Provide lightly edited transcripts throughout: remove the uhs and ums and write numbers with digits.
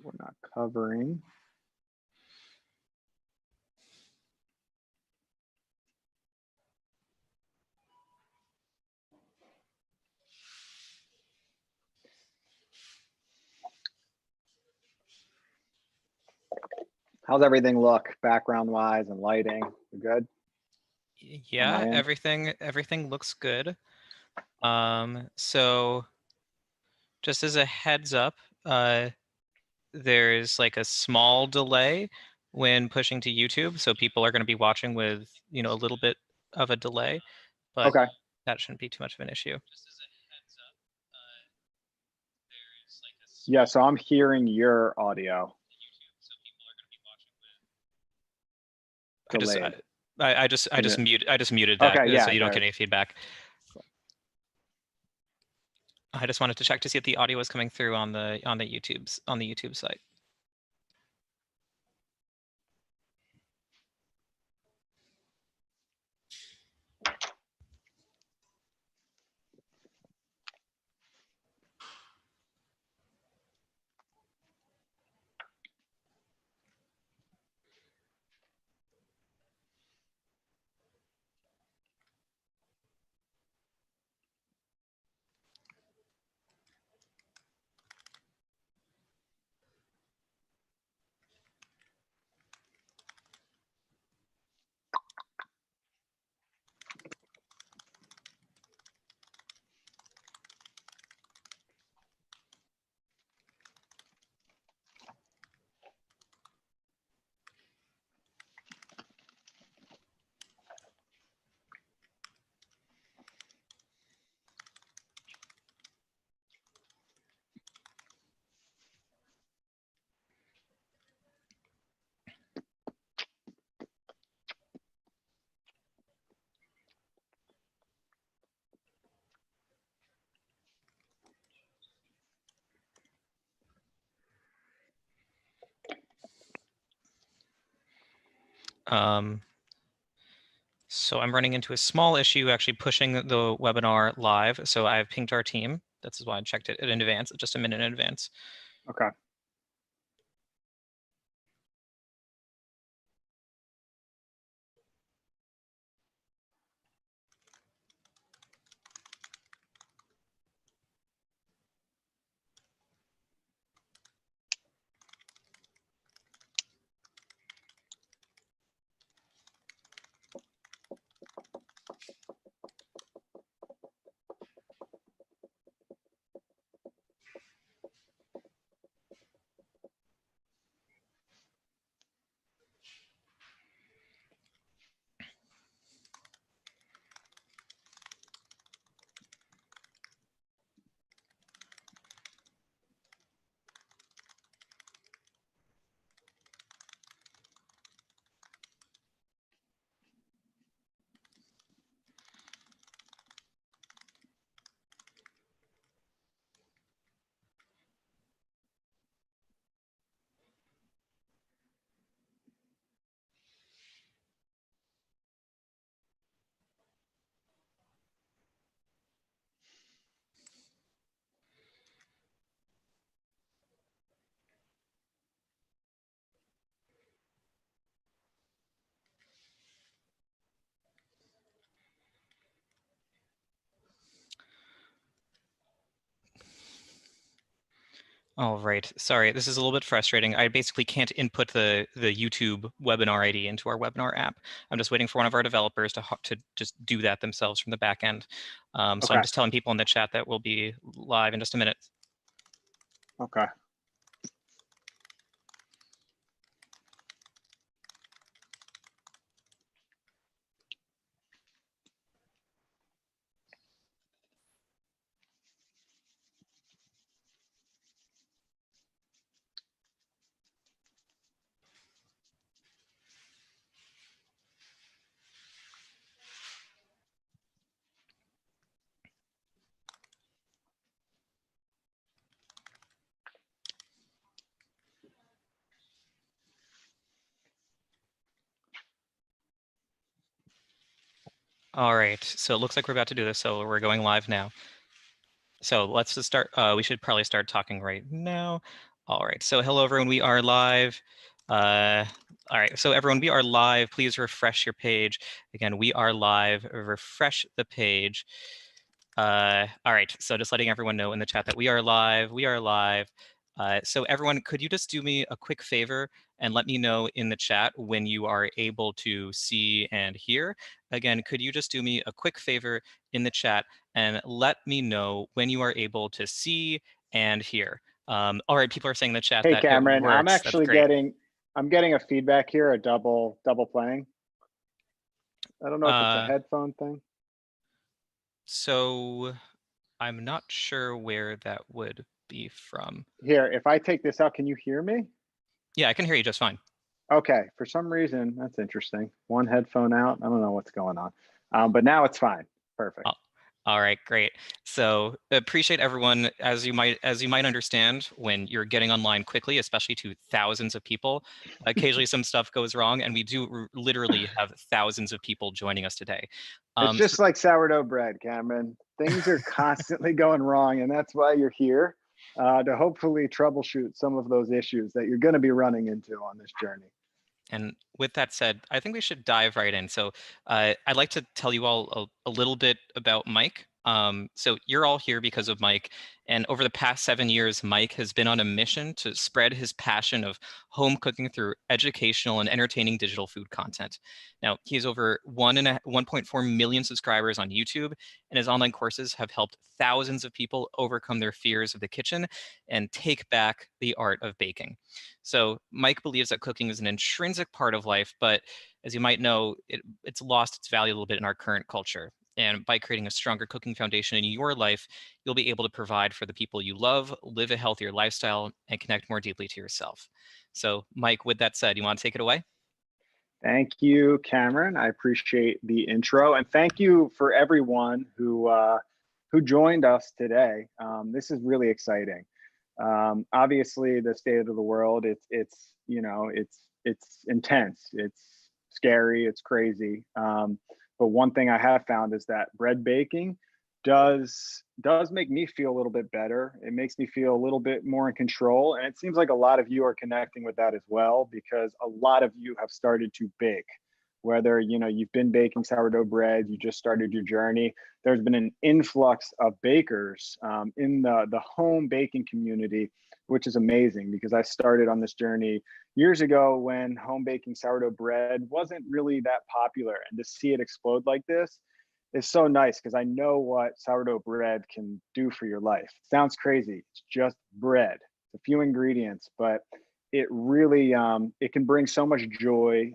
we're not covering. How's everything look background wise and lighting? Good? Yeah, everything looks good. So just as a heads up, there's like a small delay when pushing to YouTube, so people are going to be watching with, you know, a little bit of a delay, but okay. that shouldn't be too much of an issue. Yeah, so I'm hearing your audio. I just muted that okay, yeah, so you don't okay. get any feedback. I just wanted to check to see if the audio was coming through on the YouTube site. So I'm running into a small issue actually pushing the webinar live. So I've pinged our team. That's why I checked it in advance, just a minute in advance. Okay. All right. Sorry, this is a little bit frustrating. I basically can't input the YouTube webinar ID into our webinar app. I'm just waiting for one of our developers to just do that themselves from the back end. So Okay. I'm just telling people in the chat that we'll be live in just a minute. Okay. All right, so it looks like we're about to do this, so we're going live now. So let's just start. We should probably start talking right now. All right, so hello everyone, we are live. All right, so everyone, we are live. Please refresh your page. Again, we are live. Refresh the page. All right, so just letting everyone know in the chat that we are live. We are live. So everyone, could you just do me a quick favor and let me know in the chat when you are able to see and hear? Again, could you just do me a quick favor in the chat and let me know when you are able to see and hear? All right, people are saying in the chat Hey, that it Cameron, works. That's great. I'm getting a feedback here, a double playing. I don't know if it's a Uh, headphone thing. so I'm not sure where that would be from. Here, if I take this out, can you hear me? Yeah, I can hear you just fine. Okay, for some reason, that's interesting. One headphone out, I don't know what's going on. But now it's fine, perfect. Oh, all right, great. So appreciate everyone. As you might understand, when you're getting online quickly, especially to thousands of people, occasionally some stuff goes wrong, and we do literally have thousands of people joining us today. It's So just like sourdough bread, Cameron. Things are constantly going wrong, and that's why you're here, to hopefully troubleshoot some of those issues that you're going to be running into on this journey. And with that said, I think we should dive right in. So I'd like to tell you all a little bit about Mike. So you're all here because of Mike. And over the past 7 years, Mike has been on a mission to spread his passion of home cooking through educational and entertaining digital food content. Now, he has over 1.4 million subscribers on YouTube, and his online courses have helped thousands of people overcome their fears of the kitchen and take back the art of baking. So Mike believes that cooking is an intrinsic part of life, but as you might know, it's lost its value a little bit in our current culture. And by creating a stronger cooking foundation in your life, you'll be able to provide for the people you love, live a healthier lifestyle, and connect more deeply to yourself. So Mike, with that said, you want to take it away? Thank you, Cameron. I appreciate the intro, and thank you for everyone who joined us today. This is really exciting. Obviously, the state of the world, it's intense, it's scary, it's crazy. But one thing I have found is that bread baking does make me feel a little bit better. It makes me feel a little bit more in control, and it seems like a lot of you are connecting with that as well, because a lot of you have started to bake. Whether you've been baking sourdough bread, you just started your journey, there's been an influx of bakers in the home baking community, which is amazing, because I started on this journey years ago when home baking sourdough bread wasn't really that popular, and to see it explode like this is so nice, because I know what sourdough bread can do for your life. It sounds crazy. It's just bread. It's a few ingredients, but it really it can bring so much joy,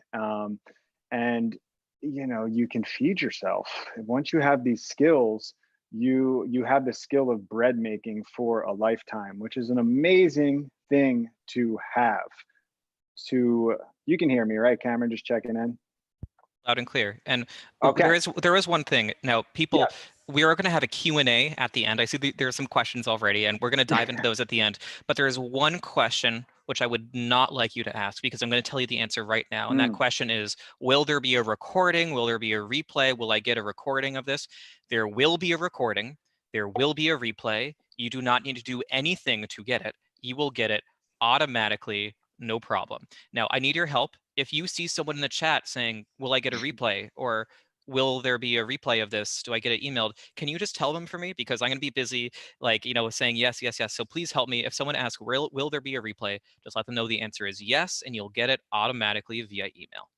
and you can feed yourself. And once you have these skills, you have the skill of bread making for a lifetime, which is an amazing thing to have. You can hear me, right, Cameron? Just checking in. Loud and clear. And Okay. there is one thing. Now, people, Yes. we are going to have a Q&A at the end. I see there are some questions already, and we're going to dive into those at the end. But there is one question which I would not like you to ask, because I'm going to tell you the answer right now. And that question is, will there be a recording? Will there be a replay? Will I get a recording of this? There will be a recording. There will be a replay. You do not need to do anything to get it. You will get it automatically, no problem. Now, I need your help. If you see someone in the chat saying, will I get a replay? Or will there be a replay of this? Do I get it emailed? Can you just tell them for me? Because I'm going to be busy, saying yes, yes, yes. So please help me. If someone asks, will there be a replay? Just let them know the answer is yes, and you'll get it automatically via email.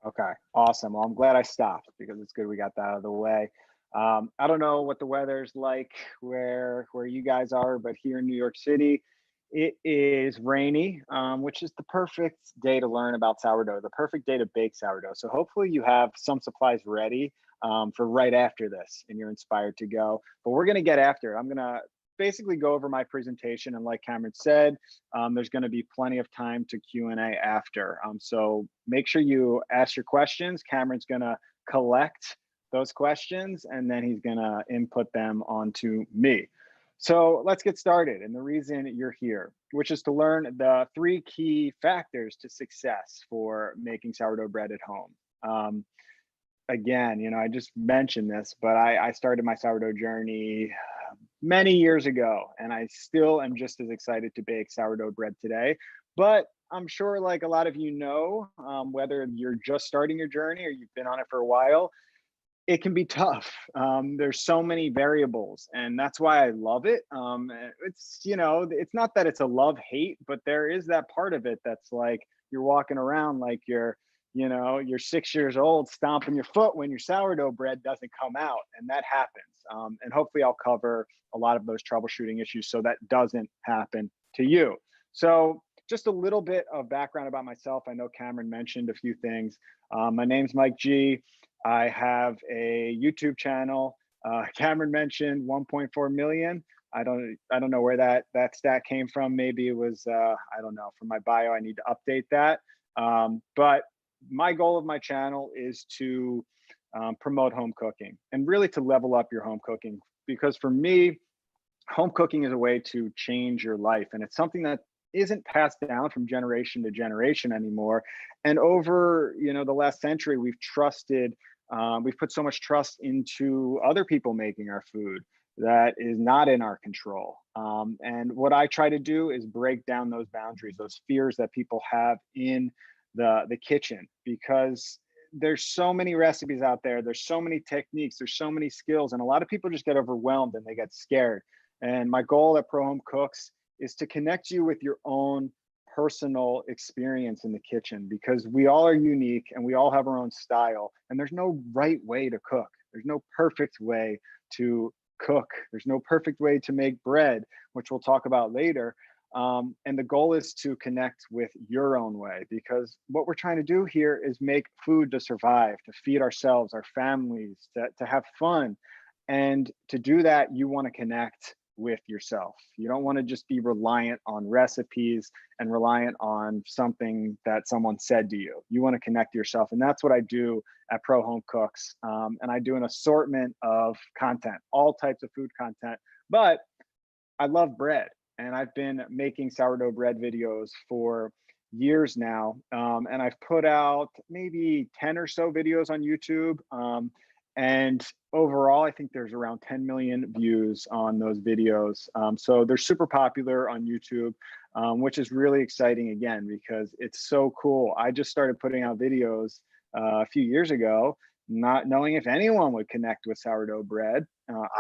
Okay, awesome. Well, I'm glad I stopped, because it's good we got that out of the way. I don't know what the weather's like where you guys are, but here in New York City, it is rainy, which is the perfect day to learn about sourdough, the perfect day to bake sourdough. So hopefully you have some supplies ready for right after this, and you're inspired to go. But we're gonna get after it. I'm gonna basically go over my presentation, and like Cameron said, there's going to be plenty of time to Q&A after. So make sure you ask your questions. Cameron's going to collect those questions, and then he's going to input them onto me. So let's get started. And the reason you're here, which is to learn the 3 key factors to success for making sourdough bread at home. Again, I just mentioned this, but I started my sourdough journey many years ago, and I still am just as excited to bake sourdough bread today. But I'm sure, like a lot of you know, whether you're just starting your journey or you've been on it for a while, it can be tough. There's so many variables, and that's why I love it. It's, you know, it's not that it's a love hate, but there is that part of it that's like you're walking around like you're, you know, you're 6 years old stomping your foot when your sourdough bread doesn't come out, and that happens. And hopefully, I'll cover a lot of those troubleshooting issues so that doesn't happen to you. So, just a little bit of background about myself. I know Cameron mentioned a few things. My name's Mike G. I have a YouTube channel. Cameron mentioned 1.4 million. I don't know where that stat came from. Maybe it was I don't know, from my bio. I need to update that. But my goal of my channel is to promote home cooking and really to level up your home cooking, because for me, home cooking is a way to change your life, and it's something that isn't passed down from generation to generation anymore. And over, you know, the last century, we've put so much trust into other people making our food that is not in our control. And what I try to do is break down those boundaries, those fears that people have in the kitchen, because there's so many recipes out there, there's so many techniques, there's so many skills, and a lot of people just get overwhelmed and they get scared. And my goal at ProHomeCooks is to connect you with your own personal experience in the kitchen, because we all are unique and we all have our own style, and there's no right way to cook. There's no perfect way to cook. There's no perfect way to make bread, which we'll talk about later. And the goal is to connect with your own way, because what we're trying to do here is make food to survive, to feed ourselves, our families, to have fun. And to do that, you want to connect with yourself. You don't want to just be reliant on recipes and reliant on something that someone said to you. You want to connect to yourself. And that's what I do at ProHomeCooks. And I do an assortment of content, all types of food content. But I love bread, and I've been making sourdough bread videos for years now. And I've put out maybe 10 or so videos on YouTube. And overall, I think there's around 10 million views on those videos. So they're super popular on YouTube, which is really exciting, again, because it's so cool. I just started putting out videos a few years ago, not knowing if anyone would connect with sourdough bread.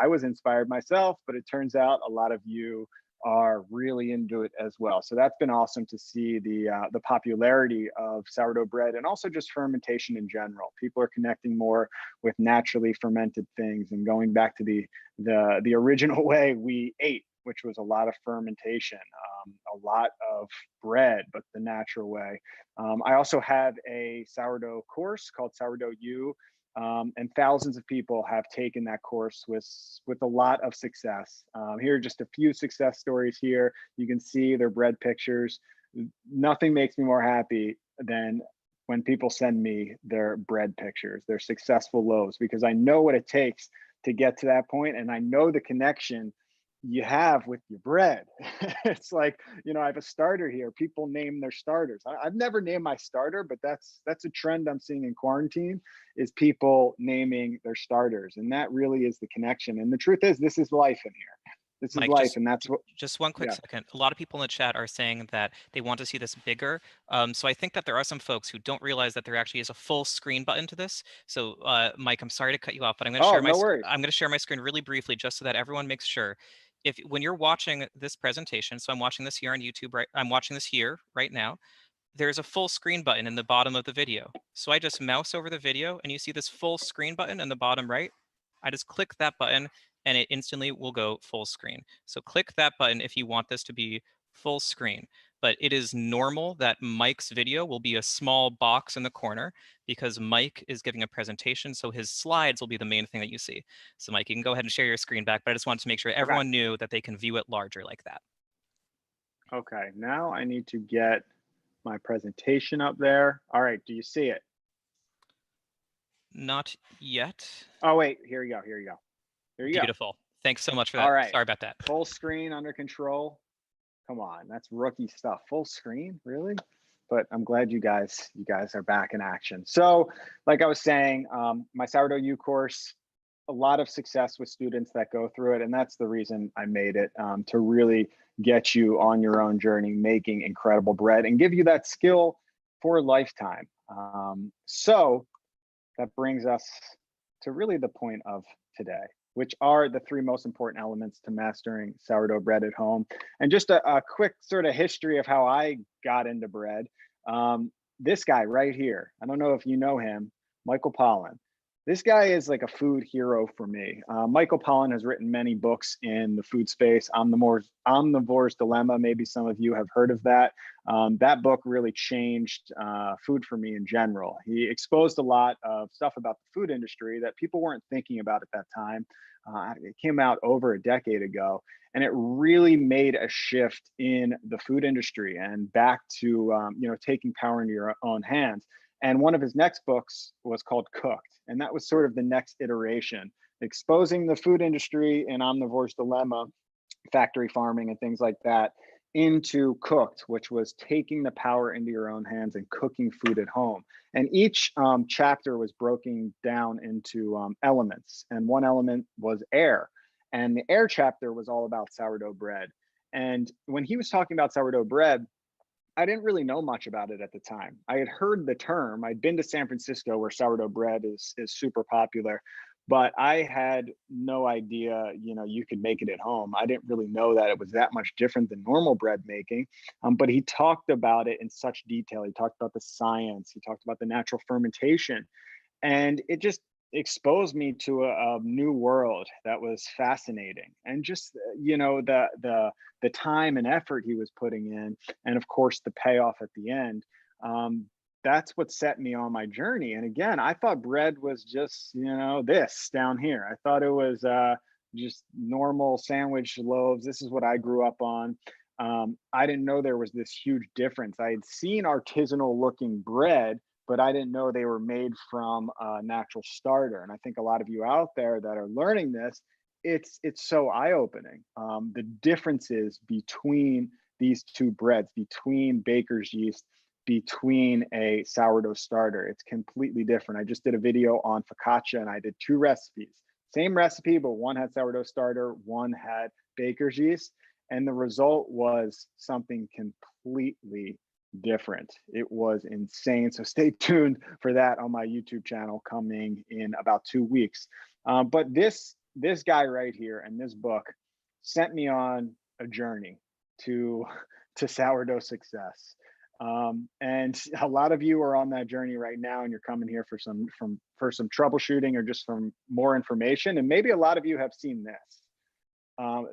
I was inspired myself, but it turns out a lot of you are really into it as well. So that's been awesome to see the popularity of sourdough bread, and also just fermentation in general. People are connecting more with naturally fermented things and going back to the original way we ate, which was a lot of fermentation, a lot of bread, but the natural way. I also have a sourdough course called Sourdough U, and thousands of people have taken that course with a lot of success. Here are just a few success stories here. You can see their bread pictures. Nothing makes me more happy than when people send me their bread pictures, their successful loaves, because I know what it takes to get to that point, and I know the connection you have with your bread. It's like, you know, I have a starter here. People name their starters. I've never named my starter, but that's a trend I'm seeing in quarantine, is people naming their starters. And that really is the connection. And the truth is, this is life in here. This is Mike, life. And that's what, just one quick yeah. second. A lot of people in the chat are saying that they want to see this bigger. So I think that there are some folks who don't realize that there actually is a full screen button to this. So Mike, I'm sorry to cut you off, but I'm going to Oh, share no worries. I'm going to share my screen really briefly, just so that everyone makes sure. If when you're watching this presentation, so I'm watching this here on YouTube, right? I'm watching this here right now. There's a full screen button in the bottom of the video. So I just mouse over the video, and you see this full screen button in the bottom right. I just click that button, and it instantly will go full screen. So click that button if you want this to be full screen. But it is normal that Mike's video will be a small box in the corner, because Mike is giving a presentation, so his slides will be the main thing that you see. So Mike, you can go ahead and share your screen back, but I just wanted to make sure everyone knew that they can view it larger like that. Okay, now I need to get my presentation up there. All right, do you see it? Not yet. Oh, wait, here you go, here you go. There you go. Beautiful. Thanks so much for that. All right. Sorry about that. Full screen, under control. Come on, that's rookie stuff. Full screen, really? But I'm glad you guys are back in action. So, like I was saying, my Sourdough U course, a lot of success with students that go through it. And that's the reason I made it, to really get you on your own journey, making incredible bread and give you that skill for a lifetime. So that brings us to really the point of today, which are the three most important elements to mastering sourdough bread at home. And just a quick sort of history of how I got into bread. This guy right here, I don't know if you know him, Michael Pollan. This guy is like a food hero for me. Michael Pollan has written many books in the food space. Omnivore's Dilemma, maybe some of you have heard of that. That book really changed food for me in general. He exposed a lot of stuff about the food industry that people weren't thinking about at that time. It came out over a decade ago, and it really made a shift in the food industry and back to taking power into your own hands. And one of his next books was called Cooked. And that was sort of the next iteration, exposing the food industry in Omnivore's Dilemma, factory farming and things like that, into Cooked, which was taking the power into your own hands and cooking food at home. And each chapter was broken down into elements. And one element was air. And the air chapter was all about sourdough bread. And when he was talking about sourdough bread, I didn't really know much about it at the time. I had heard the term. I'd been to San Francisco where sourdough bread is super popular, but I had no idea, you could make it at home. I didn't really know that it was that much different than normal bread making. But he talked about it in such detail. He talked about the science. He talked about the natural fermentation, and it just exposed me to a new world that was fascinating. And just the time and effort he was putting in, and of course the payoff at the end, that's what set me on my journey. And again, I thought bread was just this down here. I thought it was just normal sandwich loaves. This is what I grew up on. I didn't know there was this huge difference. I had seen artisanal looking bread, but I didn't know they were made from a natural starter. And I think a lot of you out there that are learning this, it's so eye-opening. The differences between these two breads, between baker's yeast, between a sourdough starter, it's completely different. I just did a video on focaccia and I did two recipes. Same recipe, but one had sourdough starter, one had baker's yeast. And the result was something completely different. It was insane. So stay tuned for that on my YouTube channel coming in about 2 weeks. But this guy right here and this book sent me on a journey to sourdough success. And a lot of you are on that journey right now, and you're coming here for some troubleshooting or just from more information. And maybe a lot of you have seen this.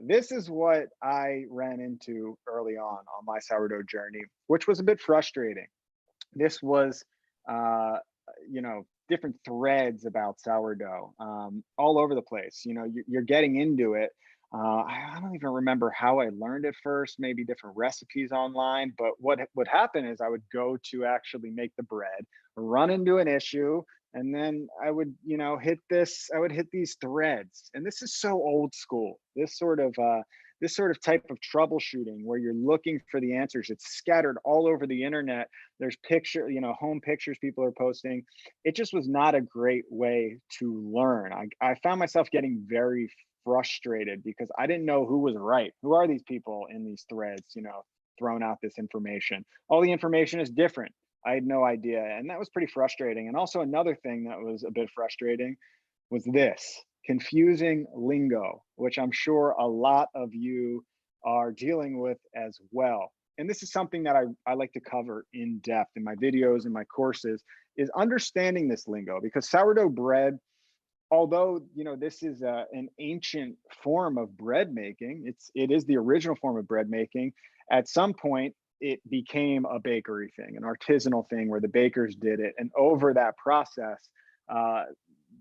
This is what I ran into early on my sourdough journey, which was a bit frustrating. This was, different threads about sourdough all over the place. You're getting into it. I don't even remember how I learned it first, maybe different recipes online. But what would happen is I would go to actually make the bread, run into an issue, and then I would, hit these threads. And this is so old school. This sort of type of troubleshooting where you're looking for the answers. It's scattered all over the internet. There's home pictures people are posting. It just was not a great way to learn. I found myself getting very frustrated because I didn't know who was right. Who are these people in these threads, throwing out this information? All the information is different. I had no idea. And that was pretty frustrating. And also another thing that was a bit frustrating was this confusing lingo, which I'm sure a lot of you are dealing with as well. And this is something that I like to cover in depth in my videos and my courses, is understanding this lingo, because sourdough bread, although this is an ancient form of bread making, it is the original form of bread making. At some point, it became a bakery thing, an artisanal thing where the bakers did it, and over that process,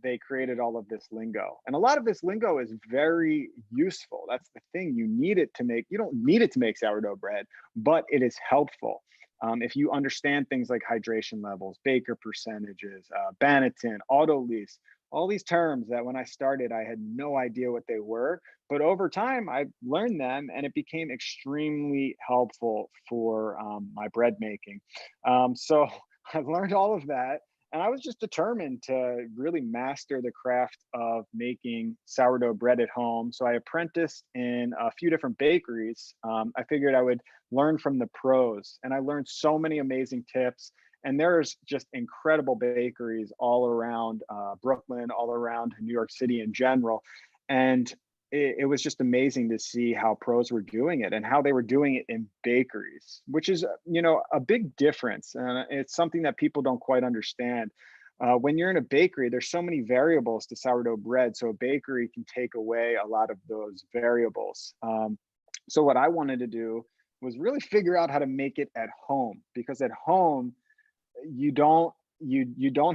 they created all of this lingo. And a lot of this lingo is very useful. That's the thing. You don't need it to make sourdough bread, but it is helpful. If you understand things like hydration levels, baker percentages, Bannaton, autolyse, all these terms that when I started, I had no idea what they were. But over time, I learned them, and it became extremely helpful for my bread making. So I've learned all of that. And I was just determined to really master the craft of making sourdough bread at home. So I apprenticed in a few different bakeries. I figured I would learn from the pros, and I learned so many amazing tips. And there's just incredible bakeries all around Brooklyn, all around New York City in general. And it was just amazing to see how pros were doing it and how they were doing it in bakeries, which is, a big difference. And it's something that people don't quite understand. When you're in a bakery, there's so many variables to sourdough bread. So a bakery can take away a lot of those variables. So what I wanted to do was really figure out how to make it at home, because at home, you don't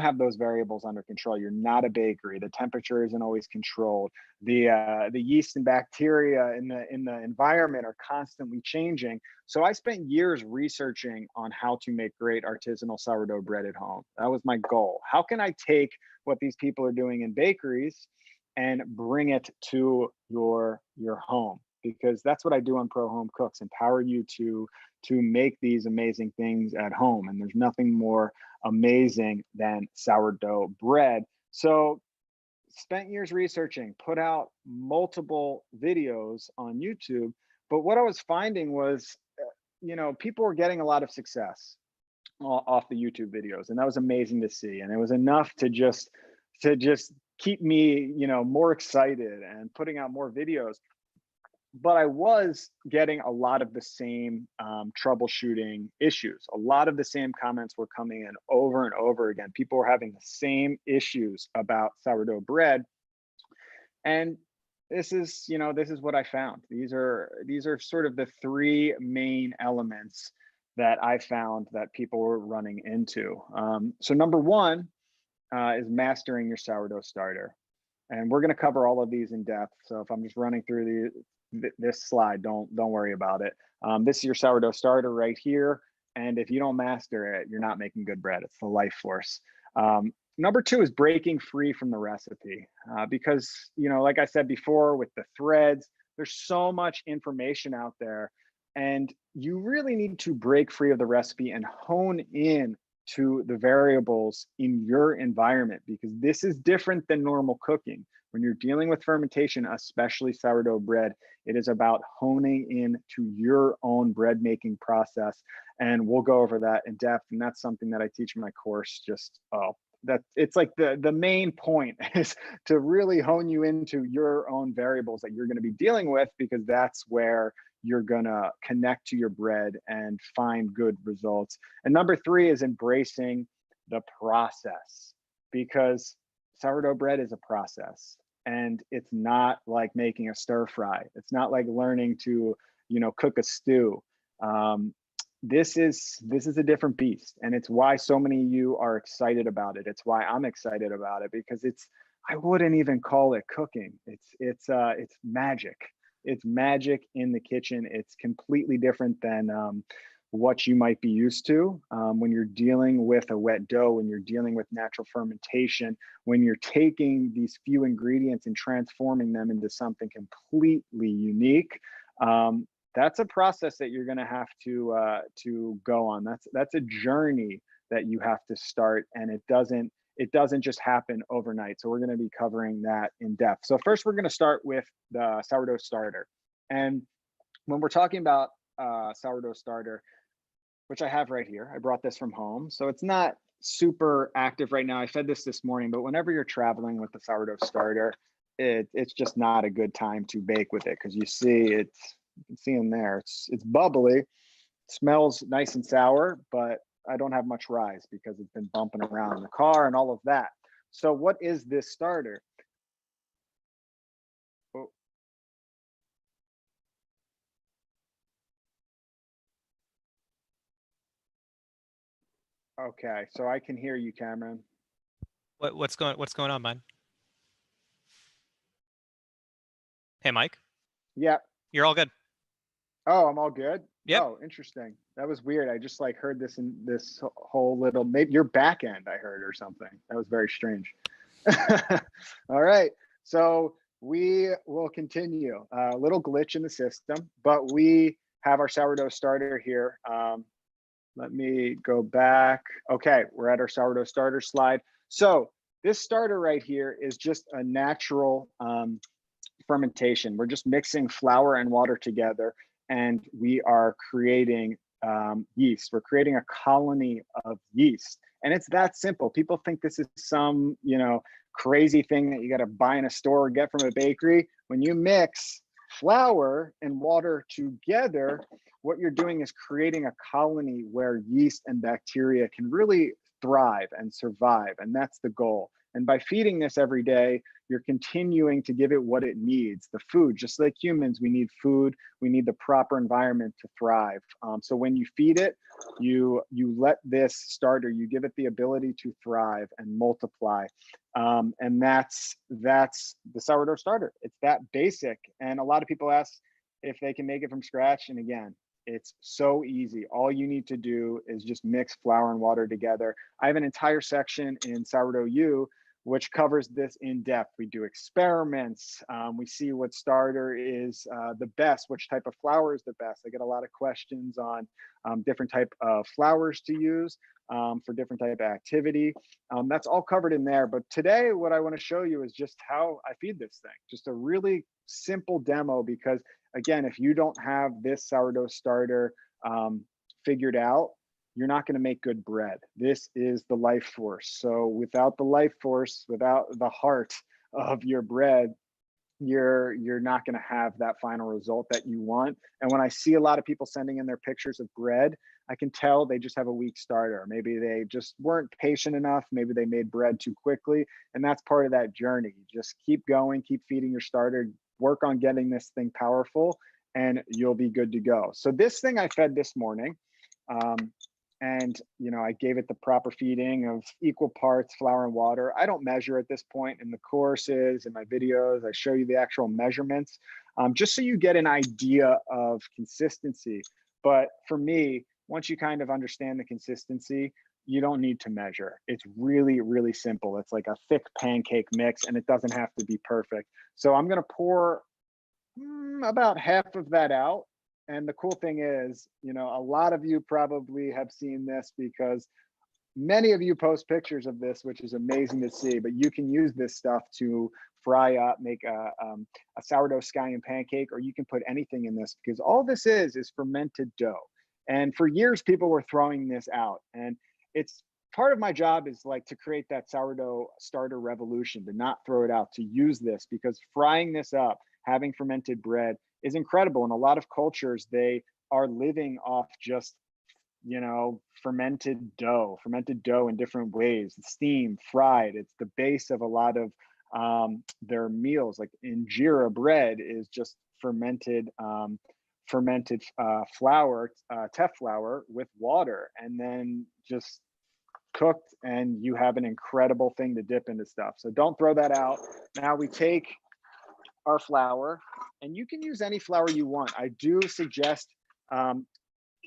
have those variables under control. You're not a bakery. The temperature isn't always controlled. The yeast and bacteria in the environment are constantly changing. So I spent years researching on how to make great artisanal sourdough bread at home. That was my goal. How can I take what these people are doing in bakeries and bring it to your home? Because that's what I do on ProHomeCooks, empower you to make these amazing things at home. And there's nothing more amazing than sourdough bread. So spent years researching, put out multiple videos on YouTube. But what I was finding was, people were getting a lot of success off the YouTube videos. And that was amazing to see. And it was enough to just keep me, more excited and putting out more videos. But I was getting a lot of the same troubleshooting issues. A lot of the same comments were coming in over and over again. People were having the same issues about sourdough bread. And this is what I found. These are sort of the three main elements that I found that people were running into. So number one is mastering your sourdough starter. And we're going to cover all of these in depth. So if I'm just running through this slide, don't worry about it. This is your sourdough starter right here. And if you don't master it, you're not making good bread. It's the life force. Number two is breaking free from the recipe, because, like I said before, with the threads, there's so much information out there, and you really need to break free of the recipe and hone in to the variables in your environment, because this is different than normal cooking. When you're dealing with fermentation, especially sourdough bread, it is about honing in to your own bread making process. And we'll go over that in depth. And that's something that I teach in my course. That it's like the main point is to really hone you into your own variables that you're going to be dealing with, because that's where you're gonna connect to your bread and find good results. And number three is embracing the process, because sourdough bread is a process, and it's not like making a stir fry. It's not like learning to, cook a stew. This is a different beast, and it's why so many of you are excited about it. It's why I'm excited about it, because I wouldn't even call it cooking. It's magic. It's magic in the kitchen. It's completely different than what you might be used to when you're dealing with a wet dough, when you're dealing with natural fermentation, when you're taking these few ingredients and transforming them into something completely unique. That's a process that you're going to have to go on. That's a journey that you have to start, and it doesn't just happen overnight. So we're going to be covering that in depth. So first, we're going to start with the sourdough starter. And when we're talking about sourdough starter, which I have right here, I brought this from home, so it's not super active right now. I fed this morning, but whenever you're traveling with the sourdough starter, it's just not a good time to bake with it, because you can see in there, it's bubbly, smells nice and sour, but I don't have much rise because it's been bumping around in the car and all of that. So what is this starter? Oh. Okay, so I can hear you, Cameron. What's going on, man? Hey, Mike. Yeah. You're all good. Oh, I'm all good. Yep. Oh, interesting. That was weird. I just heard this in this whole little, maybe your back end I heard or something. That was very strange. All right. So we will continue. A little glitch in the system, but we have our sourdough starter here. let me go back. Okay, we're at our sourdough starter slide. So this starter right here is just a natural fermentation. We're just mixing flour and water together, and we are creating yeast. We're creating a colony of yeast, and it's that simple. People think this is some, crazy thing that you got to buy in a store or get from a bakery. When you mix flour and water together, what you're doing is creating a colony where yeast and bacteria can really thrive and survive, and that's the goal. And by feeding this every day, you're continuing to give it what it needs, the food. Just like humans, we need food, we need the proper environment to thrive. So when you feed it, you let this starter, you give it the ability to thrive and multiply. And that's the sourdough starter. It's that basic. And a lot of people ask if they can make it from scratch. And again, it's so easy. All you need to do is just mix flour and water together. I have an entire section in Sourdough U which covers this in depth. We do experiments. We see what starter is the best, which type of flour is the best. I get a lot of questions on different type of flours to use for different type of activity. That's all covered in there. But today, what I want to show you is just how I feed this thing. Just a really simple demo, because again, if you don't have this sourdough starter figured out, you're not going to make good bread. This is the life force. So without the life force, without the heart of your bread, you're not going to have that final result that you want. And when I see a lot of people sending in their pictures of bread, I can tell they just have a weak starter. Maybe they just weren't patient enough. Maybe they made bread too quickly. And that's part of that journey. Just keep going, keep feeding your starter, work on getting this thing powerful, and you'll be good to go. So this thing I fed this morning. And I gave it the proper feeding of equal parts flour and water. I don't measure at this point in the courses, in my videos. I show you the actual measurements, just so you get an idea of consistency. But for me, once you kind of understand the consistency, you don't need to measure. It's really, really simple. It's like a thick pancake mix, and it doesn't have to be perfect. So I'm going to pour about half of that out. And the cool thing is, a lot of you probably have seen this because many of you post pictures of this, which is amazing to see, but you can use this stuff to fry up, make a sourdough scallion pancake, or you can put anything in this, because all this is fermented dough. And for years, people were throwing this out. And it's part of my job is like to create that sourdough starter revolution, to not throw it out, to use this, because frying this up, having fermented bread is incredible. In a lot of cultures, they are living off just, fermented dough in different ways, steamed, fried. It's the base of a lot of their meals. Like injera bread is just fermented flour, teff flour with water, and then just cooked, and you have an incredible thing to dip into stuff. So don't throw that out. Now we take our flour, and you can use any flour you want. I do suggest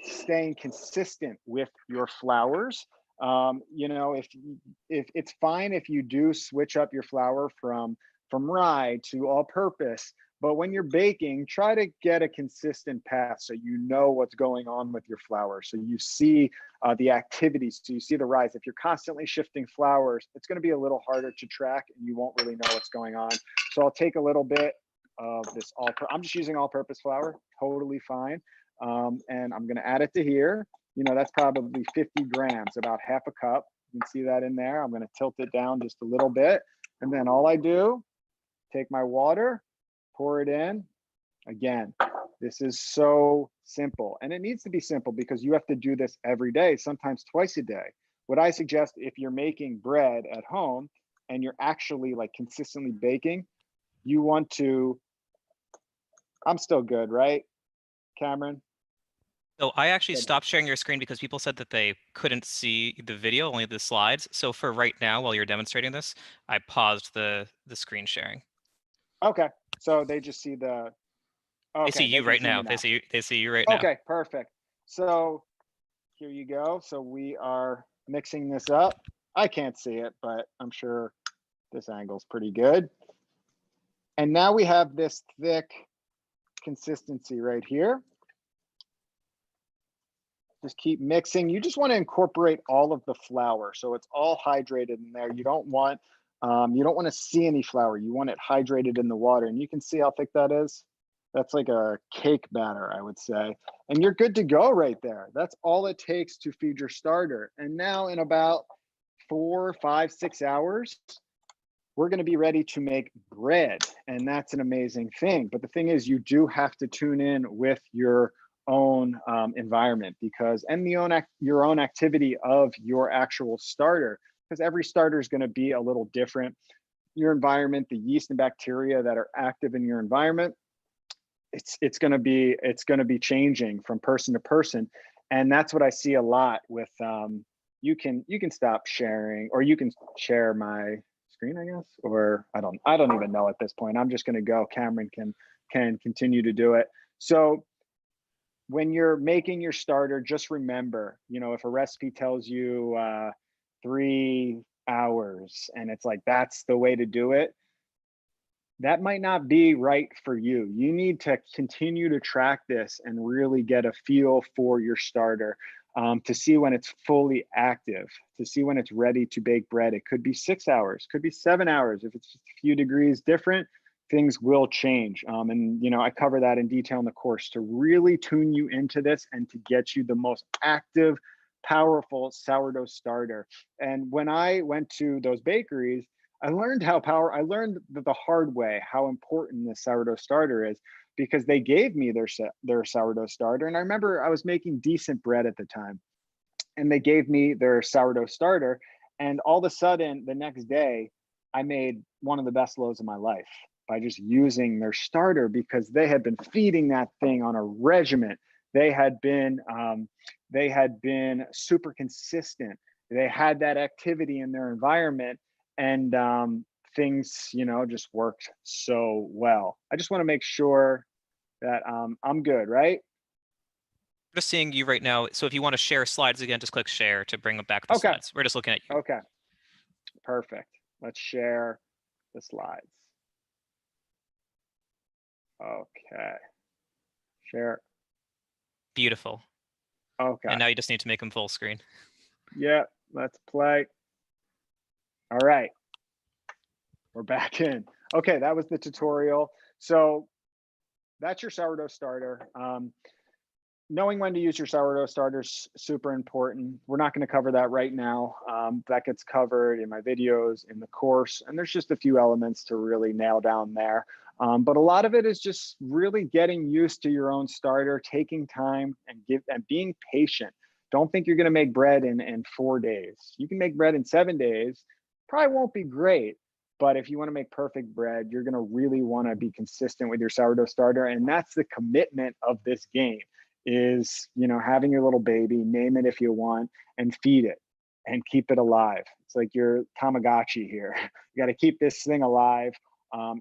staying consistent with your flours. If it's fine if you do switch up your flour from rye to all-purpose, but when you're baking, try to get a consistent path so you know what's going on with your flour. So you see the activities, so you see the rise. If you're constantly shifting flours, it's going to be a little harder to track, and you won't really know what's going on. So I'll take a little bit of this I'm just using all-purpose flour, totally fine. And I'm going to add it to here. That's probably 50 grams, about half a cup. You can see that in there. I'm going to tilt it down just a little bit. And then all I do, take my water, pour it in. Again, this is so simple, and it needs to be simple because you have to do this every day, sometimes twice a day. What I suggest, if you're making bread at home and you're actually like consistently baking, you want to, I'm still good, right, Cameron? So I actually stopped sharing your screen because people said that they couldn't see the video, only the slides. So for right now, while you're demonstrating this, I paused the screen sharing. Okay, so they just see the. Okay, they see you right now. They see you right now. Okay, perfect. So here you go. So we are mixing this up. I can't see it, but I'm sure this angle's pretty good. And now we have this thick consistency right here. Just keep mixing. You just want to incorporate all of the flour, so it's all hydrated in there. You don't want to see any flour. You want it hydrated in the water, and you can see how thick that is. That's like a cake batter, I would say. And you're good to go right there. That's all it takes to feed your starter. And now in about 4, 5, 6 hours, we're going to be ready to make bread. And that's an amazing thing. But the thing is, you do have to tune in with your own environment, because, and your own activity of your actual starter, because every starter is going to be a little different. Your environment, the yeast and bacteria that are active in your environment, it's going to be changing from person to person. And that's what I see a lot with you can stop sharing, or you can share my screen, I guess, or I don't even know at this point. I'm just going to go. Cameron can continue to do it. So when you're making your starter, just remember, if a recipe tells you 3 hours and it's like that's the way to do it, that might not be right for you. You need to continue to track this and really get a feel for your starter, to see when it's fully active, to see when it's ready to bake bread. It could be 6 hours, could be 7 hours. If it's just a few degrees different, things will change. And I cover that in detail in the course to really tune you into this and to get you the most active, powerful sourdough starter. And when I went to those bakeries, I learned the hard way how important this sourdough starter is, because they gave me their sourdough starter. And I remember I was making decent bread at the time, and they gave me their sourdough starter. And all of a sudden, the next day, I made one of the best loaves of my life by just using their starter, because they had been feeding that thing on a regiment. They had been super consistent. They had that activity in their environment, and things, just worked so well. I just want to make sure that I'm good, right? Just seeing you right now. So if you want to share slides again, just click share to bring them back the Okay. slides. We're just looking at you. Okay. Perfect. Let's share the slides. Okay. Share. Beautiful. Okay. And now you just need to make them full screen. Yeah, let's play. All right. We're back in. Okay, that was the tutorial. So that's your sourdough starter. Knowing when to use your sourdough starter is super important. We're not going to cover that right now. That gets covered in my videos, in the course, and there's just a few elements to really nail down there. But a lot of it is just really getting used to your own starter, taking time and being patient. Don't think you're going to make bread in 4 days. You can make bread in 7 days. Probably won't be great, but if you want to make perfect bread, you're going to really want to be consistent with your sourdough starter. And that's the commitment of this game, is, having your little baby, name it if you want, and feed it and keep it alive. It's like your Tamagotchi here. You got to keep this thing alive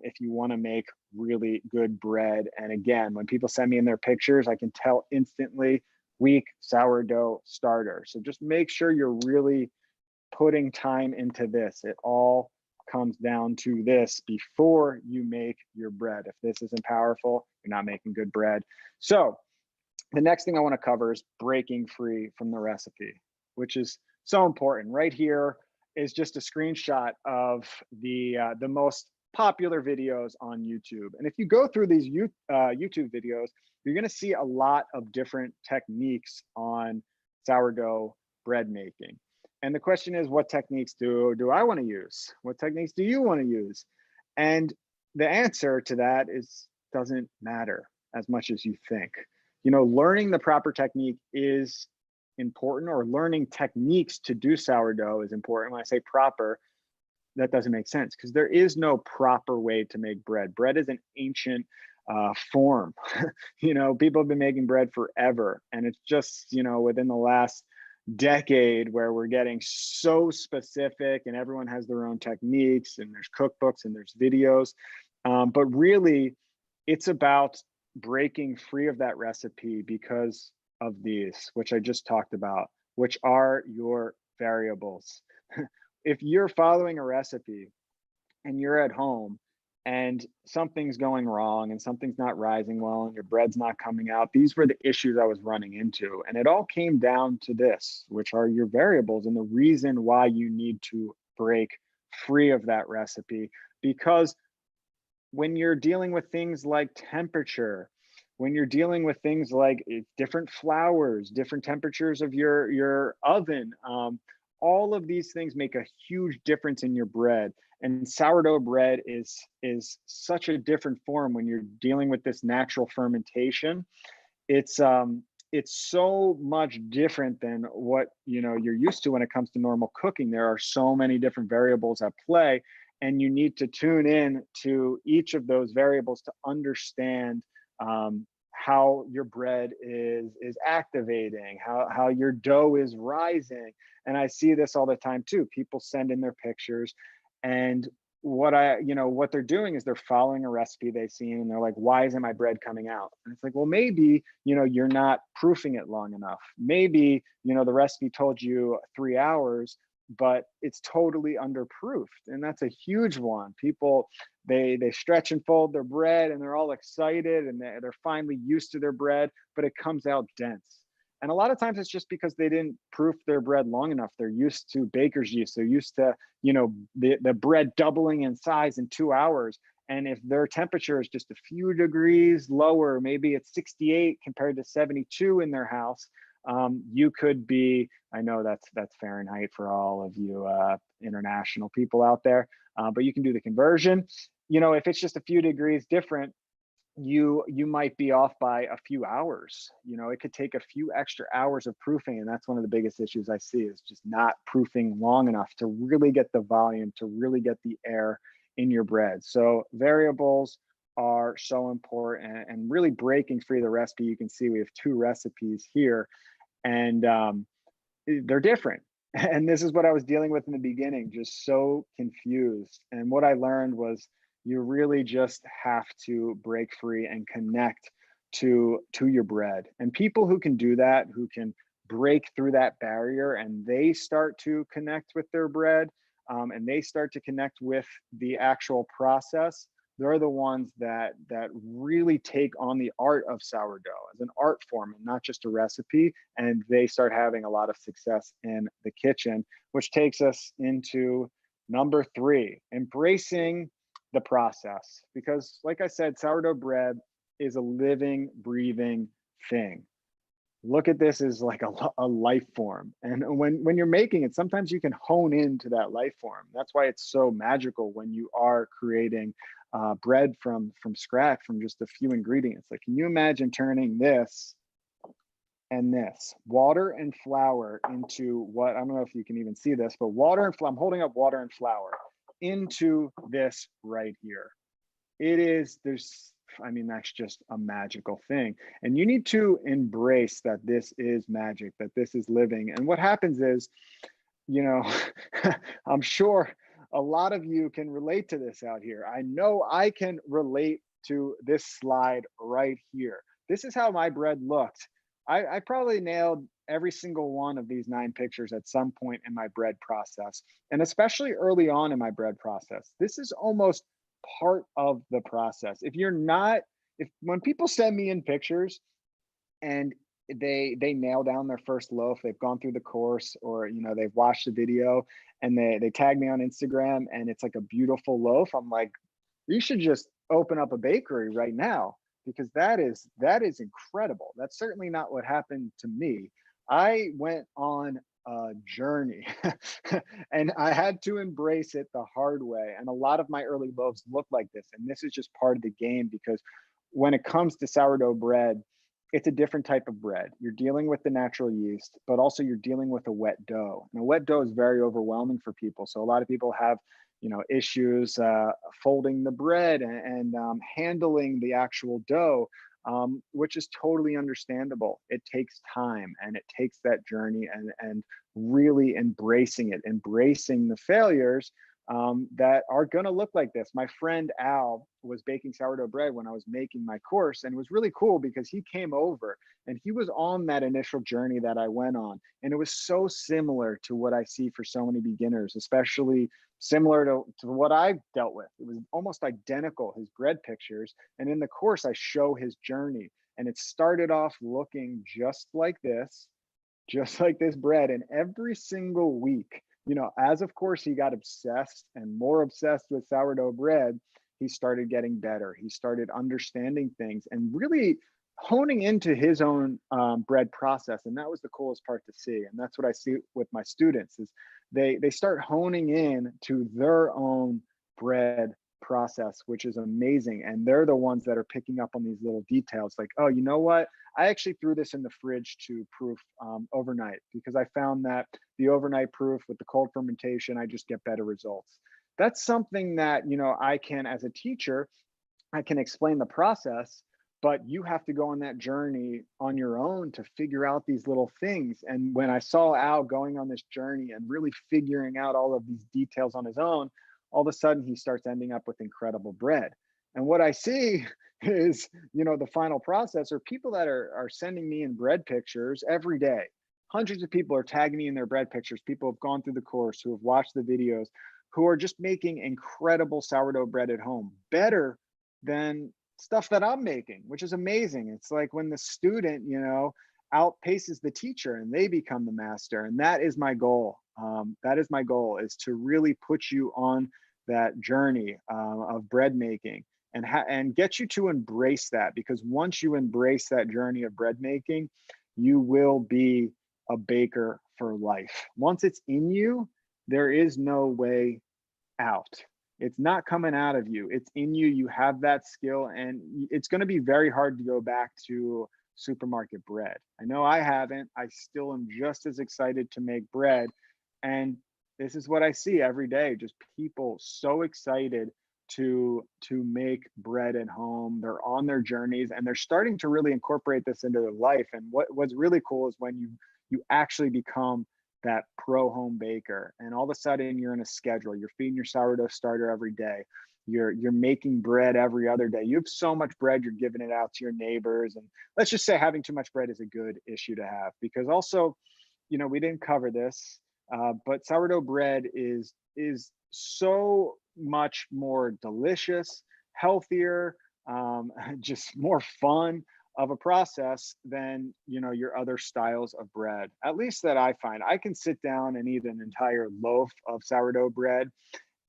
if you want to make really good bread. And again, when people send me in their pictures, I can tell instantly, weak sourdough starter. So just make sure you're really putting time into this. It all comes down to this before you make your bread. If this isn't powerful, you're not making good bread. So the next thing I want to cover is breaking free from the recipe, which is so important. Right here is just a screenshot of the most popular videos on YouTube. And if you go through these YouTube videos, you're going to see a lot of different techniques on sourdough bread making. And the question is, what techniques do I want to use? What techniques do you want to use? And the answer to that is, doesn't matter as much as you think. Learning the proper technique is important, or learning techniques to do sourdough is important. When I say proper, that doesn't make sense, because there is no proper way to make bread. Bread is an ancient form. People have been making bread forever. And it's just, within the last decade where we're getting so specific, and everyone has their own techniques, and there's cookbooks and there's videos. But really, it's about breaking free of that recipe because of these, which I just talked about, which are your variables. If you're following a recipe and you're at home and something's going wrong and something's not rising well and your bread's not coming out. These were the issues I was running into. And it all came down to this, which are your variables and the reason why you need to break free of that recipe. Because when you're dealing with things like temperature, when you're dealing with things like different flours, different temperatures of your oven, all of these things make a huge difference in your bread. And sourdough bread is such a different form when you're dealing with this natural fermentation. It's so much different than what you're used to when it comes to normal cooking. There are so many different variables at play, and you need to tune in to each of those variables to understand how your bread is activating, how your dough is rising. And I see this all the time too. People send in their pictures, and what they're doing is they're following a recipe they've seen, and they're like, why isn't my bread coming out? And it's like, well, maybe you're not proofing it long enough. Maybe the recipe told you 3 hours, but it's totally underproofed. And that's a huge one. People, they stretch and fold their bread and they're all excited and they're finally used to their bread, but it comes out dense. And a lot of times it's just because they didn't proof their bread long enough. They're used to baker's yeast. They're used to the bread doubling in size in 2 hours. And if their temperature is just a few degrees lower, maybe it's 68 compared to 72 in their house, you could be, I know that's Fahrenheit for all of you international people out there, but you can do the conversion. If it's just a few degrees different, you might be off by a few hours. It could take a few extra hours of proofing, and that's one of the biggest issues I see, is just not proofing long enough to really get the volume, to really get the air in your bread. So variables are so important, and really breaking free of the recipe. You can see we have 2 recipes here, and they're different. And this is what I was dealing with in the beginning, just so confused. And what I learned was you really just have to break free and connect to your bread. And people who can do that, who can break through that barrier, and they start to connect with their bread, and they start to connect with the actual process, they're the ones that really take on the art of sourdough as an art form and not just a recipe. And they start having a lot of success in the kitchen, which takes us into number 3, embracing the process. Because like I said, sourdough bread is a living, breathing thing. Look at this as like a life form. And when you're making it, sometimes you can hone into that life form. That's why it's so magical when you are creating bread from scratch, from just a few ingredients. Like, can you imagine turning this and this water and flour into what, I don't know if you can even see this, but water and flour, I'm holding up water and flour into this right here. That's just a magical thing. And you need to embrace that this is magic, that this is living. And what happens is, I'm sure a lot of you can relate to this out here. I know I can relate to this slide right here. This is how my bread looked. I probably nailed every single one of these 9 pictures at some point in my bread process. And especially early on in my bread process, this is almost part of the process. When people send me in pictures and they nail down their first loaf, they've gone through the course, or they've watched the video and they tag me on Instagram and it's like a beautiful loaf, I'm like, you should just open up a bakery right now, because that is incredible. That's certainly not what happened to me. I went on a journey and I had to embrace it the hard way. And a lot of my early loaves look like this. And this is just part of the game, because when it comes to sourdough bread, it's a different type of bread. You're dealing with the natural yeast, but also you're dealing with a wet dough. And a wet dough is very overwhelming for people. So a lot of people have issues folding the bread and handling the actual dough, which is totally understandable. It takes time and it takes that journey and really embracing it, embracing the failures, that are going to look like this. My friend Al was baking sourdough bread when I was making my course, and it was really cool because he came over and he was on that initial journey that I went on. And it was so similar to what I see for so many beginners, especially similar to what I dealt with. It was almost identical, his bread pictures. And in the course, I show his journey. And it started off looking just like this bread. And every single week, as of course he got obsessed and more obsessed with sourdough bread, he started getting better. He started understanding things and really honing into his own bread process. And that was the coolest part to see. And that's what I see with my students is they start honing in to their own bread process, which is amazing. And they're the ones that are picking up on these little details like, oh, you know what? I actually threw this in the fridge to proof overnight because I found that the overnight proof with the cold fermentation, I just get better results. That's something that, I can, as a teacher, I can explain the process, but you have to go on that journey on your own to figure out these little things. And when I saw Al going on this journey and really figuring out all of these details on his own, all of a sudden he starts ending up with incredible bread. And what I see is, the final process are people that are sending me in bread pictures every day. Hundreds of people are tagging me in their bread pictures. People have gone through the course, who have watched the videos, who are just making incredible sourdough bread at home, better than stuff that I'm making, which is amazing. It's like when the student, outpaces the teacher and they become the master. And that is my goal. That is my goal, is to really put you on that journey of bread making and get you to embrace that. Because once you embrace that journey of bread making, you will be a baker for life. Once it's in you, there is no way out. It's not coming out of you. It's in you. You have that skill, and it's going to be very hard to go back to supermarket bread. I know I haven't. I still am just as excited to make bread. And this is what I see every day, just people so excited to make bread at home. They're on their journeys and they're starting to really incorporate this into their life. And what's really cool is when you actually become that pro home baker, and all of a sudden you're in a schedule. You're feeding your sourdough starter every day. You're making bread every other day. You have so much bread, you're giving it out to your neighbors. And let's just say having too much bread is a good issue to have, because also, we didn't cover this, but sourdough bread is so much more delicious, healthier, just more fun of a process than your other styles of bread. At least that I find. I can sit down and eat an entire loaf of sourdough bread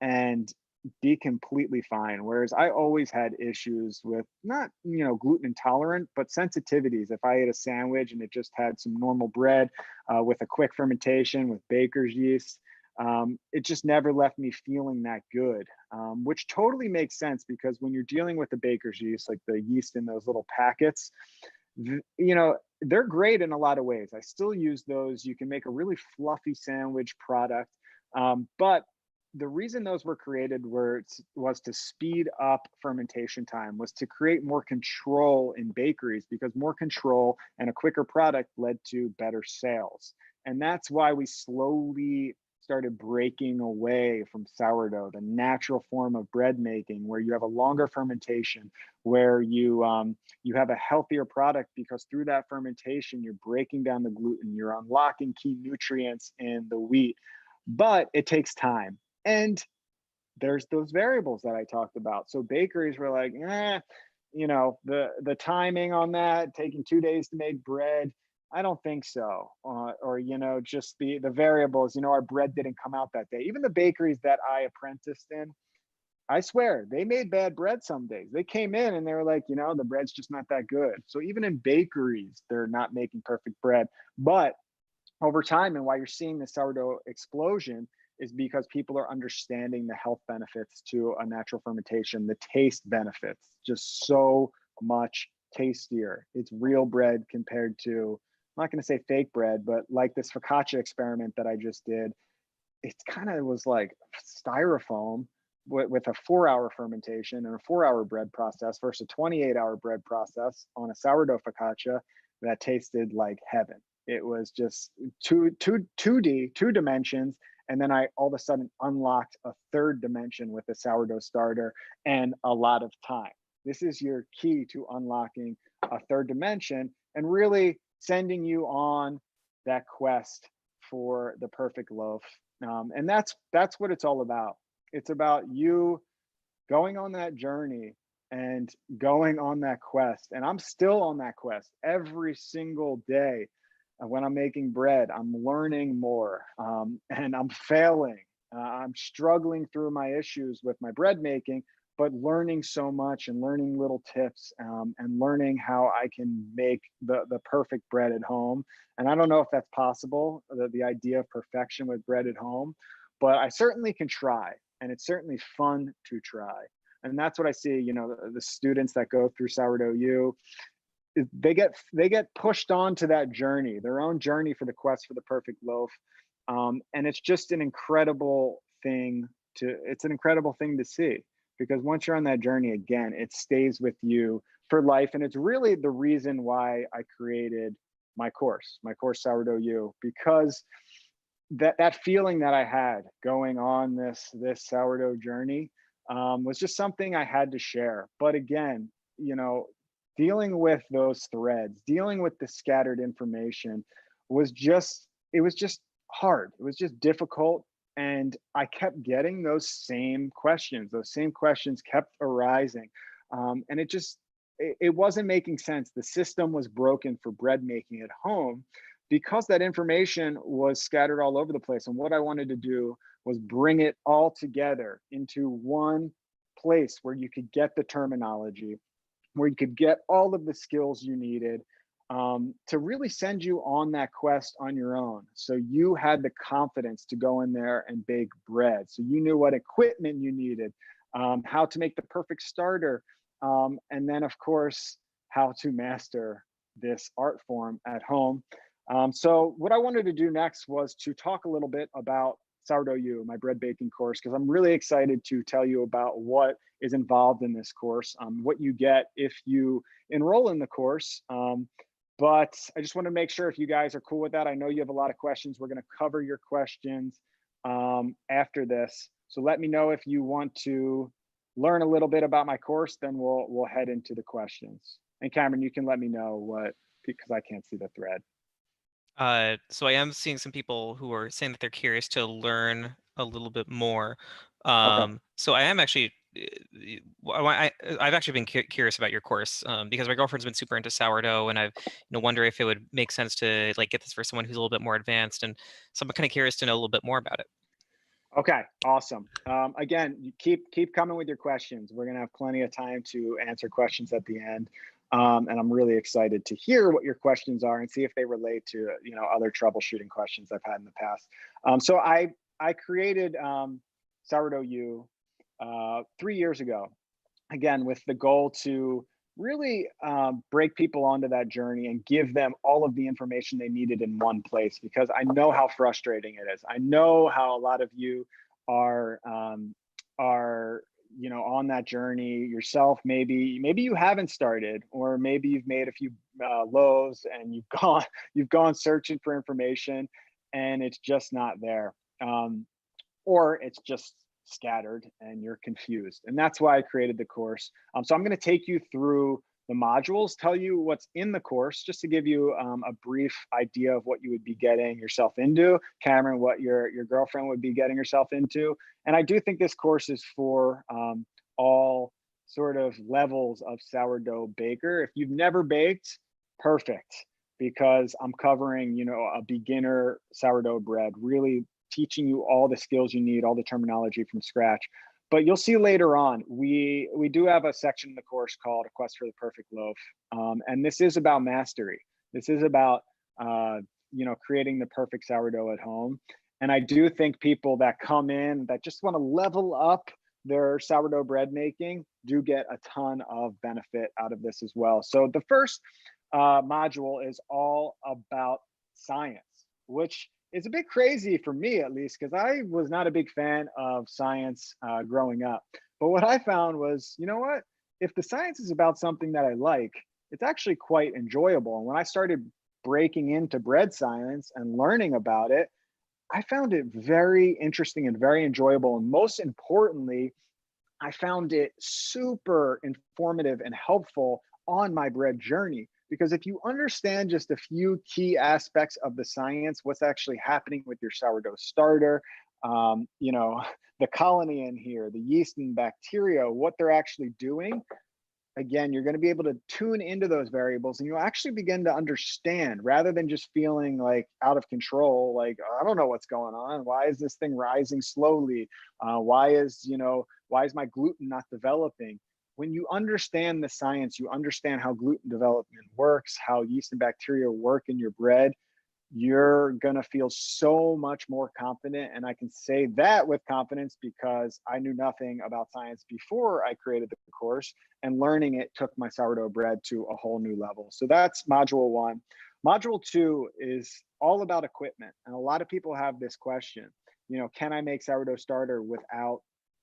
and be completely fine. Whereas I always had issues with not, gluten intolerant, but sensitivities. If I ate a sandwich and it just had some normal bread with a quick fermentation with baker's yeast, it just never left me feeling that good, which totally makes sense, because when you're dealing with the baker's yeast, like the yeast in those little packets, they're great in a lot of ways. I still use those. You can make a really fluffy sandwich product, but the reason those were created was to speed up fermentation time, was to create more control in bakeries, because more control and a quicker product led to better sales. And that's why we slowly started breaking away from sourdough, the natural form of bread making, where you have a longer fermentation, where you have a healthier product, because through that fermentation, you're breaking down the gluten, you're unlocking key nutrients in the wheat, but it takes time. And there's those variables that I talked about. So bakeries were like, the timing on that, taking 2 days to make bread, I don't think so. Or just the variables, our bread didn't come out that day. Even the bakeries that I apprenticed in, I swear, they made bad bread some days. They came in and they were like, the bread's just not that good. So even in bakeries, they're not making perfect bread. But over time, and why you're seeing the sourdough explosion, is because people are understanding the health benefits to a natural fermentation, the taste benefits, just so much tastier. It's real bread compared to, I'm not going to say fake bread, but like this focaccia experiment that I just did, it kind of was like styrofoam with a 4-hour fermentation and a 4-hour bread process versus a 28-hour bread process on a sourdough focaccia that tasted like heaven. It was just 2D, 2 dimensions, And then I all of a sudden unlocked a third dimension with the sourdough starter and a lot of time. This is your key to unlocking a third dimension and really sending you on that quest for the perfect loaf. And that's what it's all about. It's about you going on that journey and going on that quest. And I'm still on that quest every single day. When I'm making bread, I'm learning more, and I'm failing. I'm struggling through my issues with my bread making, but learning so much and learning little tips, and learning how I can make the perfect bread at home. And I don't know if that's possible, the idea of perfection with bread at home, but I certainly can try. And it's certainly fun to try. And that's what I see, the students that go through Sourdough U, they get pushed onto that journey, their own journey for the quest for the perfect loaf. And it's just an incredible thing it's an incredible thing to see, because once you're on that journey again, it stays with you for life. And it's really the reason why I created my course Sourdough U, because that feeling that I had going on this sourdough journey, was just something I had to share. But again, dealing with those threads, dealing with the scattered information it was just hard. It was just difficult. And I kept getting those same questions. Those same questions kept arising. And it wasn't making sense. The system was broken for bread making at home because that information was scattered all over the place. And what I wanted to do was bring it all together into one place where you could get the terminology, where you could get all of the skills you needed, to really send you on that quest on your own. So you had the confidence to go in there and bake bread. So you knew what equipment you needed, how to make the perfect starter, and then of course, how to master this art form at home. So what I wanted to do next was to talk a little bit about Sourdough U, my bread baking course, because I'm really excited to tell you about what is involved in this course, what you get if you enroll in the course. But I just want to make sure if you guys are cool with that. I know you have a lot of questions. We're going to cover your questions after this. So let me know if you want to learn a little bit about my course, then we'll head into the questions. And Cameron, you can let me know because I can't see the thread. So I am seeing some people who are saying that they're curious to learn a little bit more. Okay. So I am actually, I've actually been curious about your course, because my girlfriend's been super into sourdough, and I've wonder if it would make sense to like get this for someone who's a little bit more advanced, and so I'm kind of curious to know a little bit more about it. Okay, awesome. Again, you keep coming with your questions. We're gonna have plenty of time to answer questions at the end. And I'm really excited to hear what your questions are and see if they relate to other troubleshooting questions I've had in the past. So I created Sourdough U 3 years ago, again with the goal to really break people onto that journey and give them all of the information they needed in one place, because I know how frustrating it is. I know how a lot of you are on that journey yourself. Maybe you haven't started, or maybe you've made a few loaves and you've gone searching for information and it's just not there, or it's just scattered and you're confused. And that's why I created the course. So I'm going to take you through the modules, tell you what's in the course, just to give you a brief idea of what you would be getting yourself into. Cameron, what your girlfriend would be getting herself into. And I do think this course is for all sort of levels of sourdough baker. If you've never baked, perfect, because I'm covering, a beginner sourdough bread, really teaching you all the skills you need, all the terminology from scratch. But you'll see later on, we do have a section in the course called A Quest for the Perfect Loaf. And this is about mastery. This is about, creating the perfect sourdough at home. And I do think people that come in that just want to level up their sourdough bread making do get a ton of benefit out of this as well. So the first module is all about science, which is a bit crazy for me, at least, because I was not a big fan of science growing up. But what I found was, what? If the science is about something that I like, it's actually quite enjoyable. And when I started breaking into bread science and learning about it, I found it very interesting and very enjoyable. And most importantly, I found it super informative and helpful on my bread journey. Because if you understand just a few key aspects of the science, what's actually happening with your sourdough starter, you know, the colony in here, the yeast and bacteria, what they're actually doing, again, you're going to be able to tune into those variables and you'll actually begin to understand rather than just feeling like out of control, like, "Oh, I don't know what's going on. Why is this thing rising slowly? Why is my gluten not developing?" When you understand the science, you understand how gluten development works, how yeast and bacteria work in your bread, you're going to feel so much more confident. And I can say that with confidence because I knew nothing about science before I created the course, and learning it took my sourdough bread to a whole new level. So that's module 1. Module 2 is all about equipment. And a lot of people have this question, can I make sourdough starter without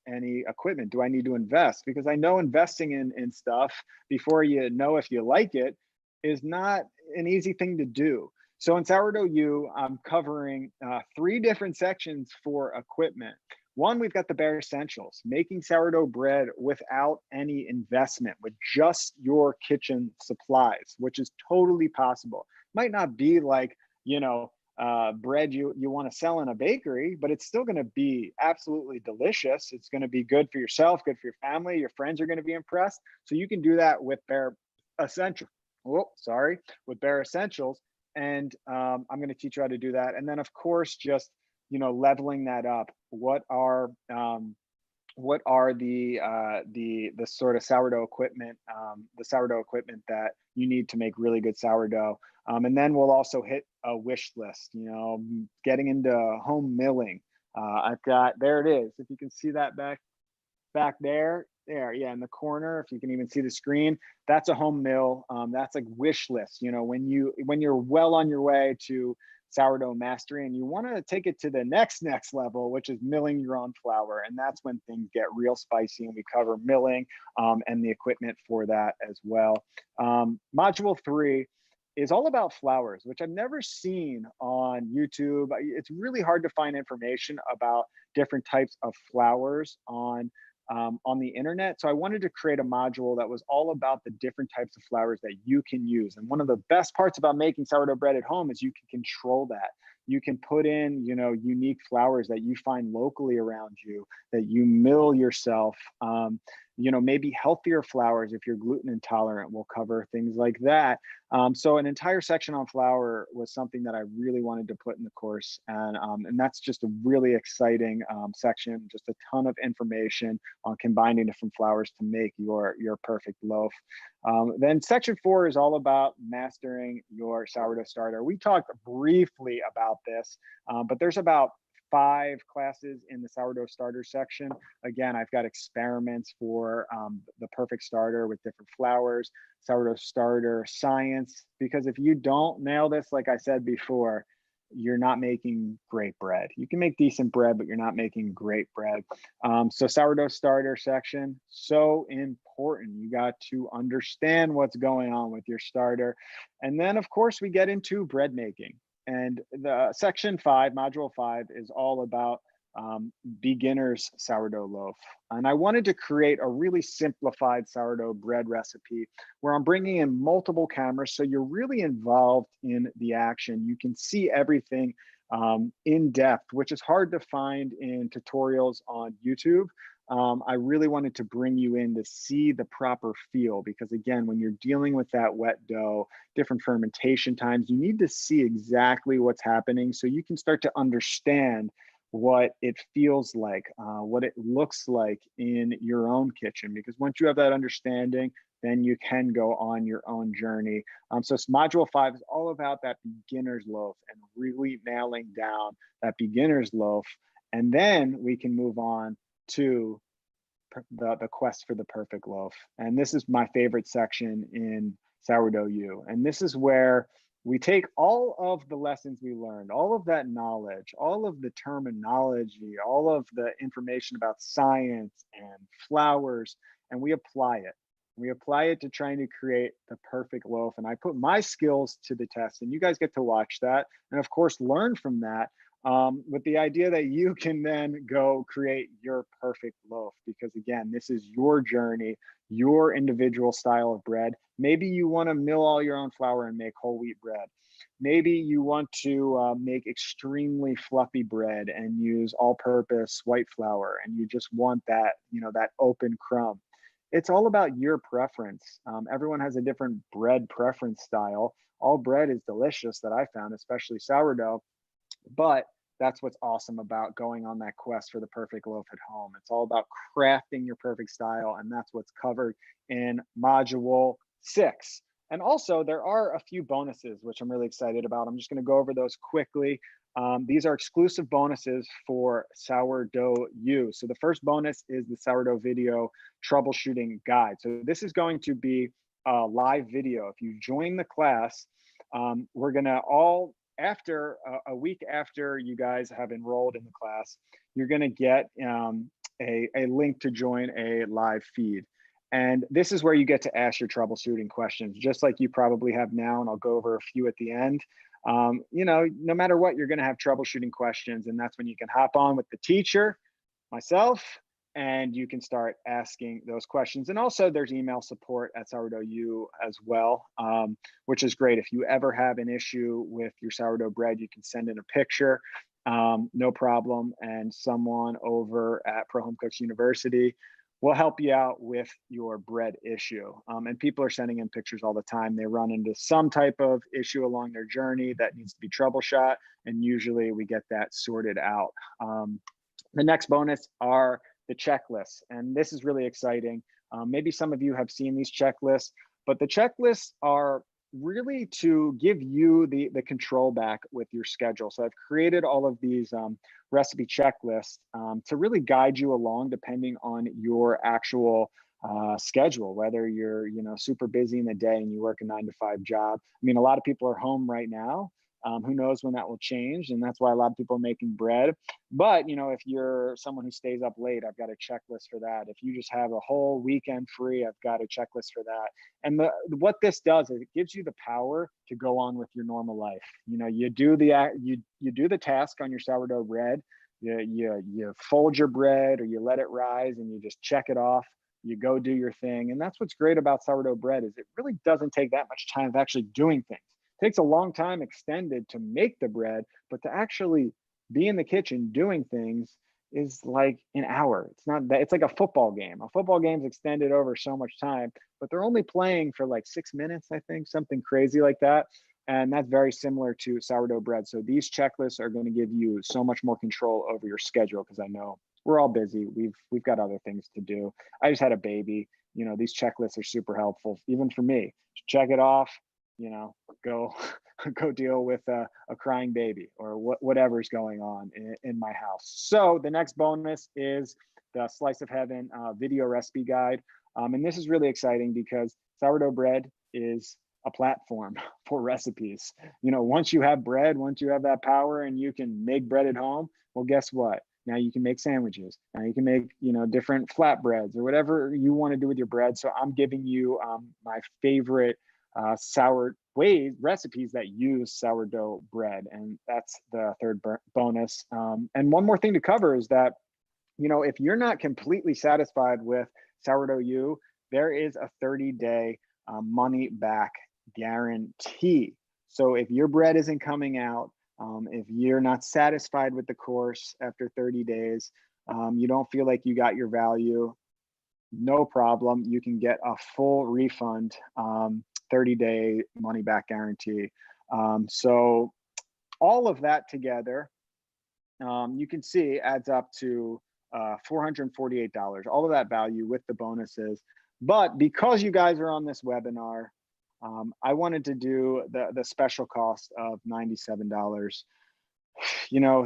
any equipment? Do I need to invest? Because I know investing in stuff before you know if you like it is not an easy thing to do. So in Sourdough U, I'm covering 3 different sections for equipment. One, we've got the bare essentials, making sourdough bread without any investment with just your kitchen supplies, which is totally possible. Might not be like, bread you want to sell in a bakery, but it's still going to be absolutely delicious. It's going to be good for yourself, good for your family. Your friends are going to be impressed. So you can do that with bare essentials. With bare essentials. And I'm going to teach you how to do that. And then, of course, just leveling that up. What are the sort of sourdough equipment, that you need to make really good sourdough? And then we'll also hit a wish list. Getting into home milling. There it is. If you can see that back there, yeah, in the corner, if you can even see the screen, that's a home mill. That's like wish list. When you're well on your way to sourdough mastery and you want to take it to the next level, which is milling your own flour, and that's when things get real spicy, and we cover milling and the equipment for that as well. Module 3 is all about flours, which I've never seen on YouTube. It's really hard to find information about different types of flours on the internet. So I wanted to create a module that was all about the different types of flours that you can use. And one of the best parts about making sourdough bread at home is you can control that. You can put in, unique flours that you find locally around you, that you mill yourself. Maybe healthier flours if you're gluten intolerant. We'll cover things like that. So an entire section on flour was something that I really wanted to put in the course, and that's just a really exciting section. Just a ton of information on combining different flours to make your perfect loaf. Then section 4 is all about mastering your sourdough starter. We talked briefly about this, but there's about 5 classes in the sourdough starter section. Again, I've got experiments for the perfect starter with different flours, sourdough starter science, because if you don't nail this, like I said before, you're not making great bread. You can make decent bread, but you're not making great bread. So sourdough starter section, so important. You got to understand what's going on with your starter. And then, of course, we get into bread making. And the section 5, module 5, is all about beginner's sourdough loaf. And I wanted to create a really simplified sourdough bread recipe where I'm bringing in multiple cameras. So you're really involved in the action. You can see everything in depth, which is hard to find in tutorials on YouTube. I really wanted to bring you in to see the proper feel, because again, when you're dealing with that wet dough, different fermentation times, you need to see exactly what's happening so you can start to understand what it feels like, what it looks like in your own kitchen. Because once you have that understanding, then you can go on your own journey. So module 5 is all about that beginner's loaf and really nailing down that beginner's loaf. And then we can move on to the quest for the perfect loaf. And this is my favorite section in Sourdough U. And this is where we take all of the lessons we learned, all of that knowledge, all of the terminology, all of the information about science and flours, and we apply it. We apply it to trying to create the perfect loaf. And I put my skills to the test, and you guys get to watch that. And of course, learn from that. with the idea that you can then go create your perfect loaf. Because again, this is your journey, your individual style of bread. Maybe you want to mill all your own flour and make whole wheat bread. Maybe you want to make extremely fluffy bread and use all-purpose white flour, and you just want that, that open crumb. It's all about your preference. Everyone has a different bread preference style. All bread is delicious that I found, especially sourdough. But that's what's awesome about going on that quest for the perfect loaf at home. It's all about crafting your perfect style, and that's what's covered in module 6. And also, there are a few bonuses, which I'm really excited about. I'm just going to go over those quickly. These are exclusive bonuses for Sourdough U. So the first bonus is the sourdough video troubleshooting guide. So this is going to be a live video. If you join the class, we're going to all, after a week after you guys have enrolled in the class, you're going to get a link to join a live feed. And this is where you get to ask your troubleshooting questions, just like you probably have now. And I'll go over a few at the end. No matter what, you're going to have troubleshooting questions. And that's when you can hop on with the teacher, myself, and you can start asking those questions. And also there's email support at Sourdough U as well, which is great. If you ever have an issue with your sourdough bread, you can send in a picture, no problem. And someone over at ProHomeCooks University will help you out with your bread issue. And people are sending in pictures all the time. They run into some type of issue along their journey that needs to be troubleshot. And usually we get that sorted out. The next bonus are the checklists. And this is really exciting. Maybe some of you have seen these checklists, but the checklists are really to give you the control back with your schedule. So I've created all of these recipe checklists to really guide you along depending on your actual schedule, whether you're super busy in the day and you work a 9-to-5 job. I mean, a lot of people are home right now. Who knows when that will change, and that's why a lot of people are making bread. But if you're someone who stays up late, I've got a checklist for that. If you just have a whole weekend free, I've got a checklist for that. And what this does is it gives you the power to go on with your normal life. You do the task on your sourdough bread. You fold your bread or you let it rise and you just check it off. You go do your thing. And that's what's great about sourdough bread is it really doesn't take that much time of actually doing things. Takes a long time extended to make the bread, but to actually be in the kitchen doing things is like an hour. It's not that, it's like a football game. A football game's extended over so much time, but they're only playing for like 6 minutes, I think, something crazy like that. And that's very similar to sourdough bread. So these checklists are going to give you so much more control over your schedule, because I know we're all busy. We've got other things to do. I just had a baby. These checklists are super helpful, even for me. Check it off. Go deal with a crying baby or whatever's going on in my house. So the next bonus is the Slice of Heaven video recipe guide. And this is really exciting because sourdough bread is a platform for recipes. Once you have bread, once you have that power and you can make bread at home, well, guess what? Now you can make sandwiches. Now you can make, different flatbreads or whatever you want to do with your bread. So I'm giving you my favorite sour recipes that use sourdough bread, and that's the third bonus. And one more thing to cover is that if you're not completely satisfied with Sourdough U, there is a 30-day money back guarantee. So if your bread isn't coming out, if you're not satisfied with the course after 30 days, you don't feel like you got your value, no problem. You can get a full refund, 30-day money back guarantee. So all of that together, you can see adds up to $448, all of that value with the bonuses. But because you guys are on this webinar, I wanted to do the special cost of $97.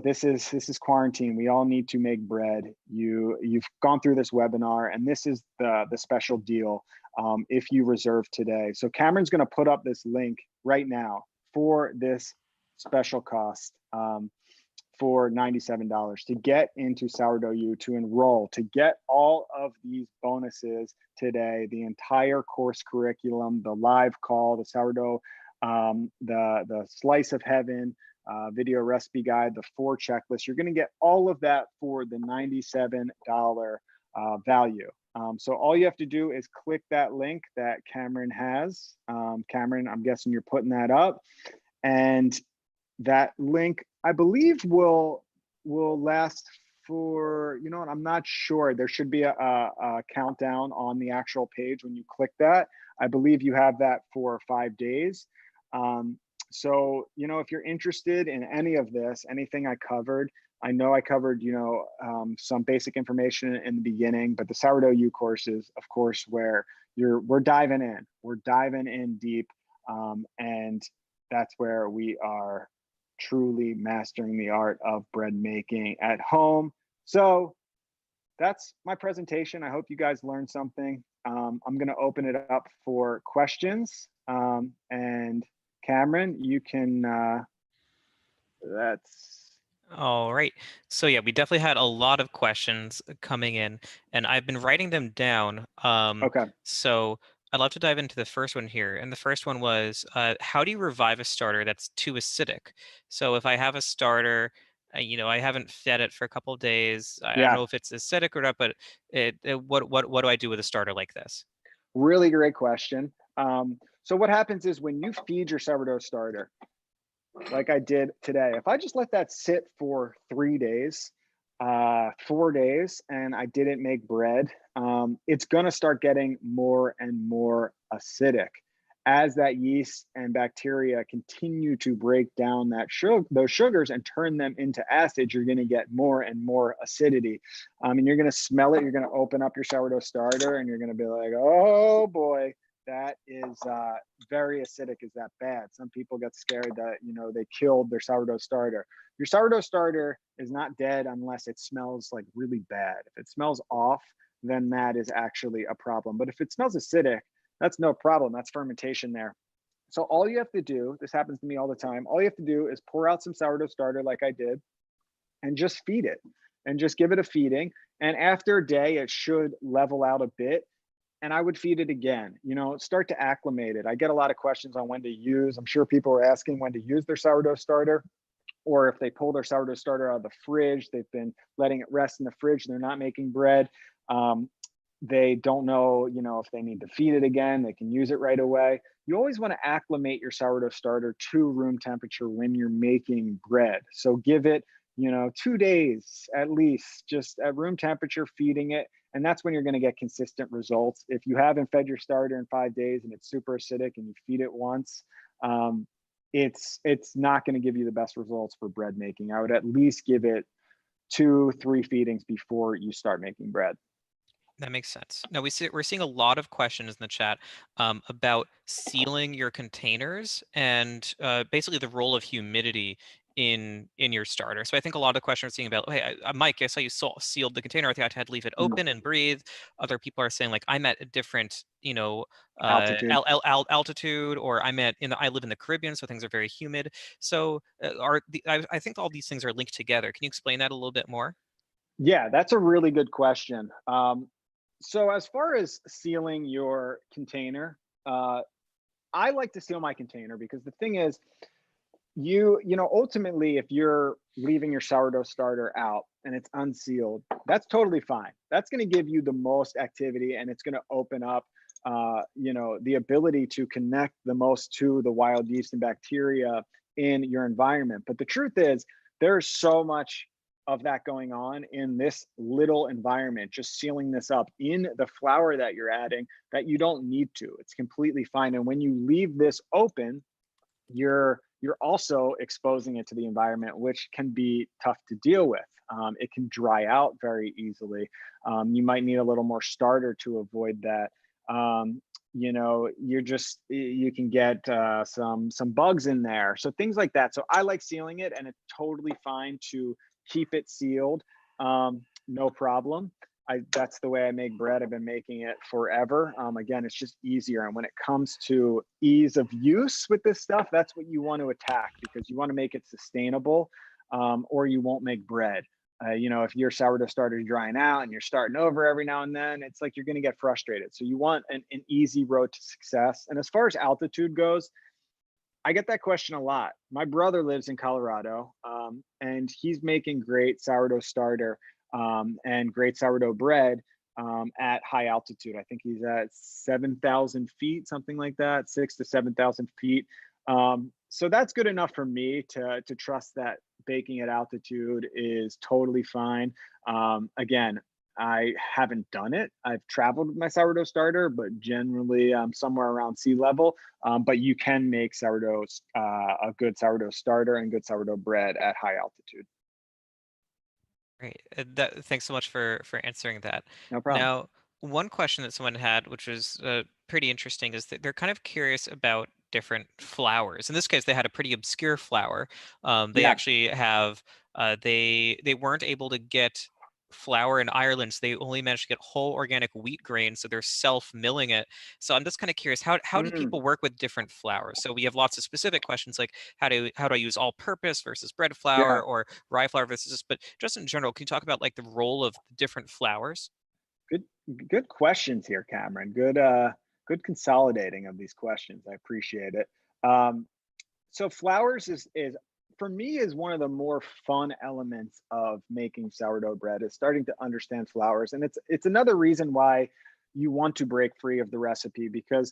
This is quarantine. We all need to make bread. You've gone through this webinar, and this is the special deal if you reserve today. So Cameron's going to put up this link right now for this special cost for $97 to get into Sourdough U, to enroll, to get all of these bonuses today, the entire course curriculum, the live call, the sourdough, the Slice of Heaven, video recipe guide, the 4 checklists. You're going to get all of that for the $97 value. So all you have to do is click that link that Cameron has. Cameron, I'm guessing you're putting that up, and that link, I believe, will last for, you know what, I'm not sure. There should be a countdown on the actual page when you click that. I believe you have that for 5 days. So, you know, if you're interested in any of this, anything I covered, I know I covered, you know, some basic information in the beginning, but the sourdough U course is, of course, where we're diving in deep, and that's where we are truly mastering the art of bread making at home. So that's my presentation. I hope you guys learned something. I'm going to open it up for questions, and Cameron, you can, All right. So yeah, we definitely had a lot of questions coming in, and I've been writing them down. okay. So I'd love to dive into the first one here. And the first one was, how do you revive a starter that's too acidic? So if I have a starter, you know, I haven't fed it for a couple of days. I don't Yeah, know if it's acidic or not, but what do I do with a starter like this? really great question. So what happens is when you feed your sourdough starter, like I did today, if I just let that sit for 3 days, 4 days, and I didn't make bread, it's going to start getting more and more acidic. As that yeast and bacteria continue to break down those sugars and turn them into acid, you're going to get more and more acidity. And you're going to smell it. You're going to open up your sourdough starter and you're going to be like, oh boy, that is very acidic. Is that bad? Some people get scared that, you know, they killed their sourdough starter. Your sourdough starter is not dead unless it smells like really bad. If it smells off, then that is actually a problem. But if it smells acidic, that's no problem. That's fermentation there. So all you have to do, this happens to me all the time, all you have to do is pour out some sourdough starter like I did and just feed it and just give it a feeding. And after a day, it should level out a bit. And I would feed it again, you know, start to acclimate it. I get a lot of questions on when to use. I'm sure people are asking when to use their sourdough starter, or if they pull their sourdough starter out of the fridge, they've been letting it rest in the fridge, and they're not making bread. They don't know, you know, if they need to feed it again, they can use it right away. You always want to acclimate your sourdough starter to room temperature when you're making bread. So give it, you know, 2 days at least, just at room temperature, feeding it. And that's when you're going to get consistent results. If you haven't fed your starter in 5 days and it's super acidic and you feed it once, it's not going to give you the best results for bread making. I would at least give it 2-3 feedings before you start making bread. That makes sense. Now we're seeing a lot of questions in the chat about sealing your containers and basically the role of humidity in your starter. So I think a lot of the questions are seeing about, hey, Mike, I saw you sealed the container. I think I had to leave it open and breathe. Other people are saying like, I'm at a different, you know, Altitude. altitude, or I live in the Caribbean, so things are very humid. So I think all these things are linked together. Can you explain that a little bit more? Yeah, that's a really good question. So as far as sealing your container, I like to seal my container because the thing is, you know, ultimately, if you're leaving your sourdough starter out and it's unsealed, that's totally fine. That's going to give you the most activity, and it's going to open up, you know, the ability to connect the most to the wild yeast and bacteria in your environment. But the truth is, there's so much of that going on in this little environment, just sealing this up in the flour that you're adding, that you don't need to. It's completely fine. And when you leave this open, you're also exposing it to the environment, which can be tough to deal with. It can dry out very easily. You might need a little more starter to avoid that. You know, you can get some bugs in there, so things like that. So I like sealing it, and it's totally fine to keep it sealed. No problem. That's the way I make bread. I've been making it forever. Again, it's just easier. And when it comes to ease of use with this stuff, that's what you want to attack, because you want to make it sustainable, or you won't make bread. You know, if your sourdough starter is drying out and you're starting over every now and then, it's like you're going to get frustrated. So you want an easy road to success. And as far as altitude goes, I get that question a lot. My brother lives in Colorado, and he's making great sourdough starter and great sourdough bread at high altitude. I think he's at 7,000 feet, something like that, 6 to 7,000 feet. So that's good enough for me to trust that baking at altitude is totally fine. Again, I haven't done it. I've traveled with my sourdough starter, but generally somewhere around sea level. But you can make a good sourdough starter and good sourdough bread at high altitude. Great. Thanks so much for answering that. No problem. Now, one question that someone had, which was pretty interesting, is that they're kind of curious about different flours. In this case, they had a pretty obscure flour. They Yeah. actually have they weren't able to get flour in Ireland, so they only managed to get whole organic wheat grain, so they're self-milling it. So I'm just kind of curious, how do Mm, people work with different flours? So we have lots of specific questions like how do I use all-purpose versus bread flour, yeah. or rye flour versus this, but just in general, can you talk about like the role of the different flours? Good. Good questions here, Cameron. Good consolidating of these questions. I appreciate it. Um, so flowers is for me is one of the more fun elements of making sourdough bread is starting to understand flowers, and it's another reason why you want to break free of the recipe, because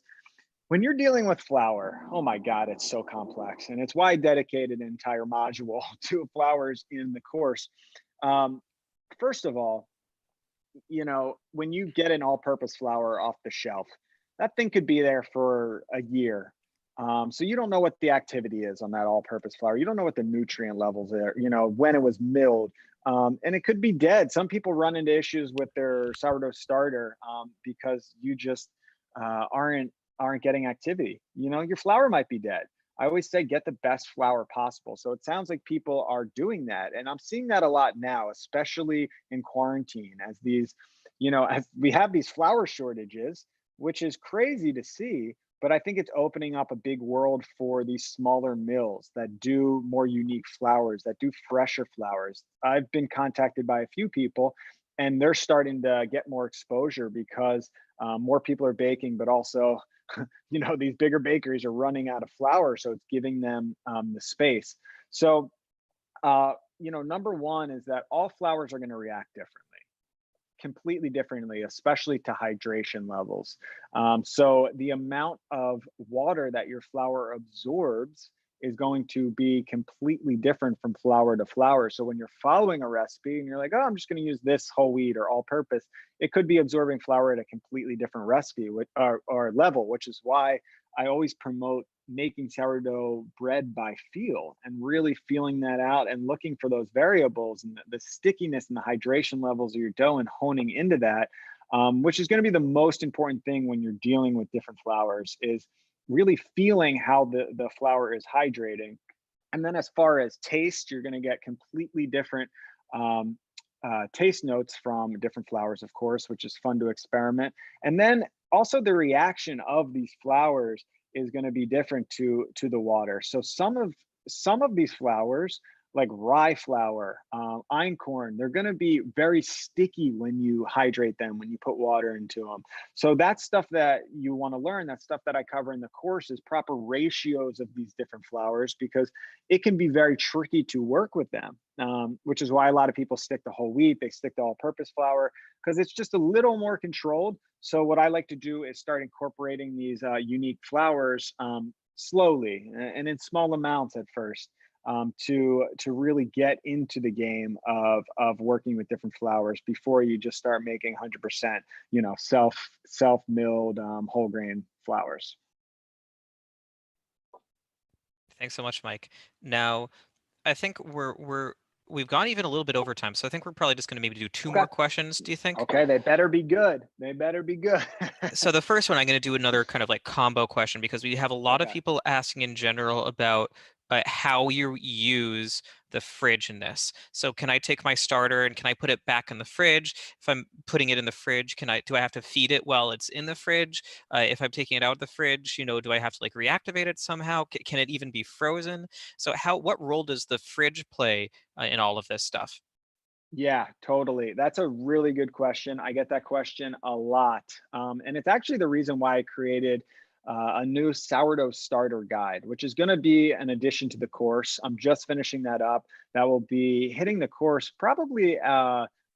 when you're dealing with flour, oh my god, it's so complex, and it's why I dedicated an entire module to flowers in the course. um, First of all, when you get an all-purpose flour off the shelf, that thing could be there for a year. So you don't know what the activity is on that all-purpose flour. You don't know what the nutrient levels are, when it was milled. And it could be dead. Some people run into issues with their sourdough starter because you just aren't getting activity. Your flour might be dead. I always say get the best flour possible. So it sounds like people are doing that. And I'm seeing that a lot now, especially in quarantine, as we have these flour shortages, which is crazy to see. But I think it's opening up a big world for these smaller mills that do more unique flours, that do fresher flours. I've been contacted by a few people, and they're starting to get more exposure because more people are baking, but also these bigger bakeries are running out of flour, so it's giving them the space. So number one is that all flours are going to react differently, completely differently, especially to hydration levels. So the amount of water that your flour absorbs is going to be completely different from flour to flour. So when you're following a recipe and you're like, oh, I'm just going to use this whole wheat or all purpose, it could be absorbing flour at a completely different recipe or level, which is why I always promote making sourdough bread by feel and really feeling that out and looking for those variables and the stickiness and the hydration levels of your dough and honing into that, which is going to be the most important thing when you're dealing with different flours, is really feeling how the flour is hydrating. And then as far as taste, you're going to get completely different um, taste notes from different flours, of course, which is fun to experiment. And then also the reaction of these flours is going to be different to the water. So some of these flours, like rye flour, einkorn, they're going to be very sticky when you hydrate them, when you put water into them. So that's stuff that you want to learn. That's stuff that I cover in the course, is proper ratios of these different flours, because it can be very tricky to work with them. Which is why a lot of people stick to whole wheat, they stick to all-purpose flour, because it's just a little more controlled. So what I like to do is start incorporating these unique flours slowly and in small amounts at first, to really get into the game of working with different flours before you just start making 100% self milled whole grain flours. Thanks so much, Mike. Now, I think we've gone even a little bit over time, so I think we're probably just going to maybe do two Okay. more questions. Do you think? Okay, they better be good. They better be good. So the first one, I'm going to do another kind of like combo question, because we have a lot of Okay. people asking in general about how you use the fridge in this. So can I take my starter and can I put it back in the fridge? If I'm putting it in the fridge, do I have to feed it while it's in the fridge? If I'm taking it out of the fridge, do I have to like reactivate it somehow? Can it even be frozen? So what role does the fridge play in all of this stuff? Yeah, totally. That's a really good question. I get that question a lot. And it's actually the reason why I created a new sourdough starter guide, which is going to be an addition to the course. I'm just finishing that up. That will be hitting the course probably,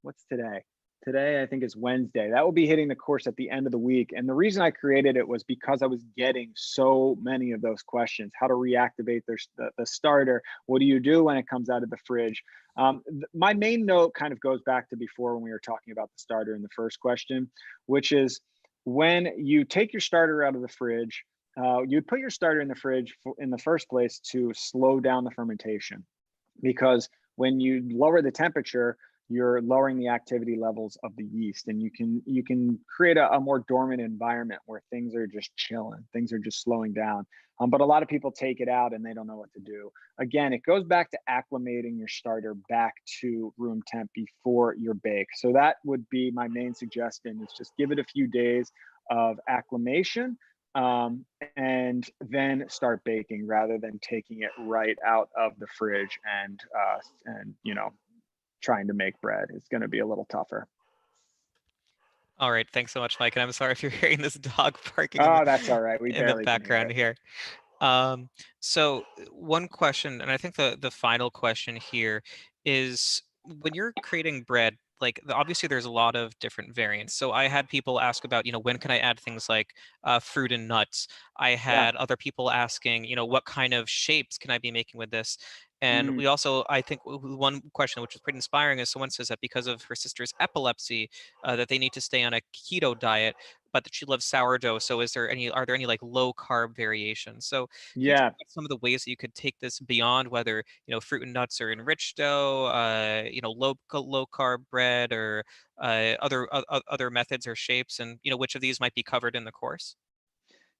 what's today? Today, I think is Wednesday. That will be hitting the course at the end of the week. And the reason I created it was because I was getting so many of those questions: how to reactivate the starter. What do you do when it comes out of the fridge? My main note kind of goes back to before when we were talking about the starter in the first question, which is when you take your starter out of the fridge, you'd put your starter in the fridge in the first place to slow down the fermentation, because when you lower the temperature, you're lowering the activity levels of the yeast, and you can create a more dormant environment where things are just chilling, things are just slowing down. But a lot of people take it out and they don't know what to do. Again, it goes back to acclimating your starter back to room temp before your bake. So that would be my main suggestion, is just give it a few days of acclimation, and then start baking, rather than taking it right out of the fridge and trying to make bread. It's going to be a little tougher. All right, thanks so much, Mike. And I'm sorry if you're hearing this dog barking Oh, that's all right. We in the barely can hear background it. here. So one question, and I think the final question here is, when you're creating bread, like obviously there's a lot of different variants. So I had people ask about, when can I add things like fruit and nuts? I Yeah. had other people asking, what kind of shapes can I be making with this? And Mm, we also, I think one question which was pretty inspiring is someone says that because of her sister's epilepsy, that they need to stay on a keto diet, but that she loves sourdough. So are there any like low carb variations? So can you talk yeah. about some of the ways that you could take this beyond whether, fruit and nuts are enriched dough, low carb bread, or other methods or shapes, and which of these might be covered in the course?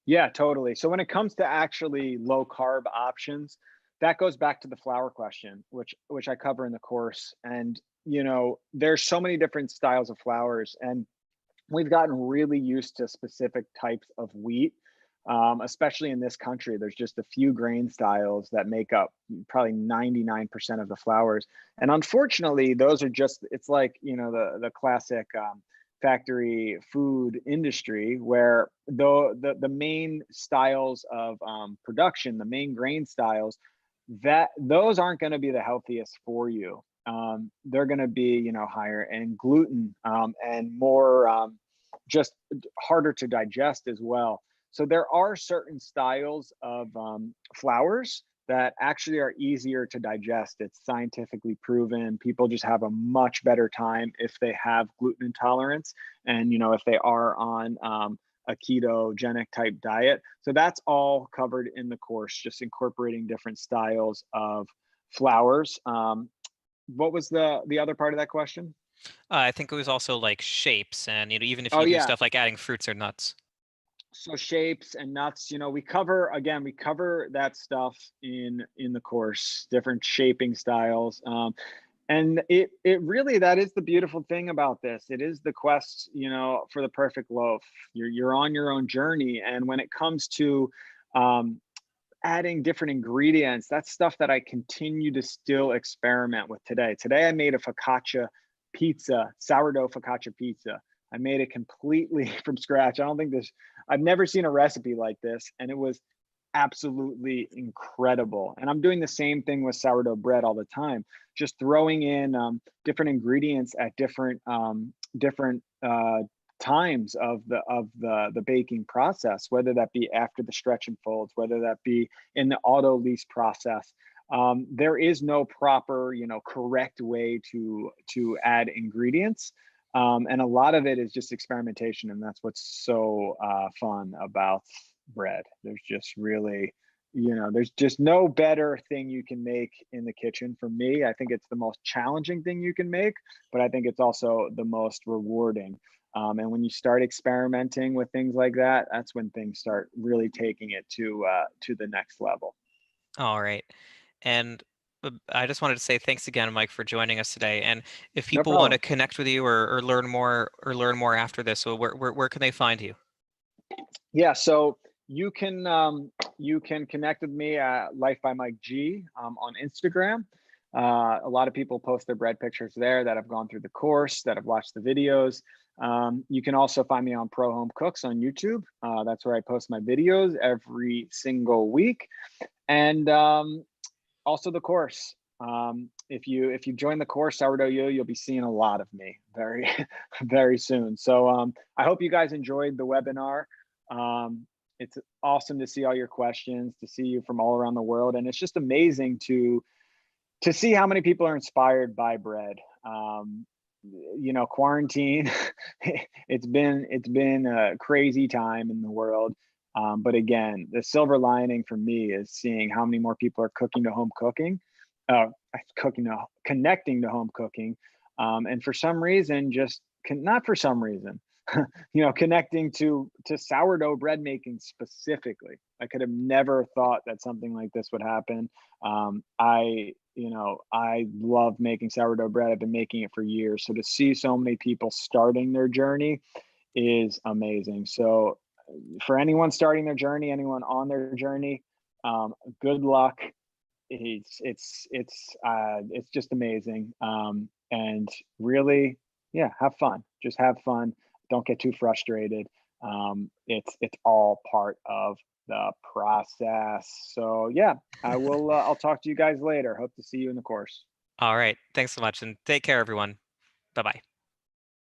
Yeah, totally. So when it comes to actually low carb options, that goes back to the flour question, which I cover in the course. And there's so many different styles of flours, and we've gotten really used to specific types of wheat. Especially in this country, there's just a few grain styles that make up probably 99% of the flours. And unfortunately, those are just, it's like, the classic factory food industry, where the main styles of production, the main grain styles, that those aren't going to be the healthiest for you. They're going to be, higher in gluten, and more, just harder to digest as well. So there are certain styles of flours that actually are easier to digest. It's scientifically proven. People just have a much better time if they have gluten intolerance, and if they are on a ketogenic type diet. So that's all covered in the course, just incorporating different styles of flours. What was the other part of that question? I think it was also like shapes, and even if Oh you do yeah. stuff like adding fruits or nuts. So shapes and nuts, we cover that stuff in the course, different shaping styles. And it really, that is the beautiful thing about this. It is the quest, for the perfect loaf. You're on your own journey. And when it comes to um, adding different ingredients, that's stuff that I continue to still experiment with today. Today I made a focaccia pizza, sourdough focaccia pizza. I made it completely from scratch. I've never seen a recipe like this, and it was absolutely incredible. And I'm doing the same thing with sourdough bread all the time, just throwing in different ingredients at different times of the baking process, whether that be after the stretch and folds, whether that be in the auto lease process. There is no proper, correct way to add ingredients. And a lot of it is just experimentation, and that's what's so fun about bread. There's just really, there's just no better thing you can make in the kitchen. For me, I think it's the most challenging thing you can make, but I think it's also the most rewarding. And when you start experimenting with things like that, that's when things start really taking it to the next level. All right. And I just wanted to say thanks again, Mike, for joining us today. And if No people want to problem. connect with you, or learn more after this, so where can they find you? Yeah, so you can connect with me at Life by Mike G on Instagram. A lot of people post their bread pictures there that have gone through the course, that have watched the videos. You can also find me on ProHomeCooks on YouTube. That's where I post my videos every single week. And also the course. If you join the course Sourdough You, you'll be seeing a lot of me very very soon. So I hope you guys enjoyed the webinar. It's awesome to see all your questions, to see you from all around the world, and it's just amazing to see how many people are inspired by bread. You know, quarantine, it's been a crazy time in the world. But again, the silver lining for me is seeing how many more people are cooking to home cooking, connecting to home cooking. And for some reason, not for some reason, you know, connecting to sourdough bread making specifically. I could have never thought that something like this would happen. I love making sourdough bread. I've been making it for years. So to see so many people starting their journey is amazing. So for anyone starting their journey, anyone on their journey, good luck. It's just amazing. And really, yeah, have fun. Just have fun. Don't get too frustrated. It's all part of the process. So yeah, I'll talk to you guys later. Hope to see you in the course. All right. Thanks so much, and take care, everyone. Bye-bye.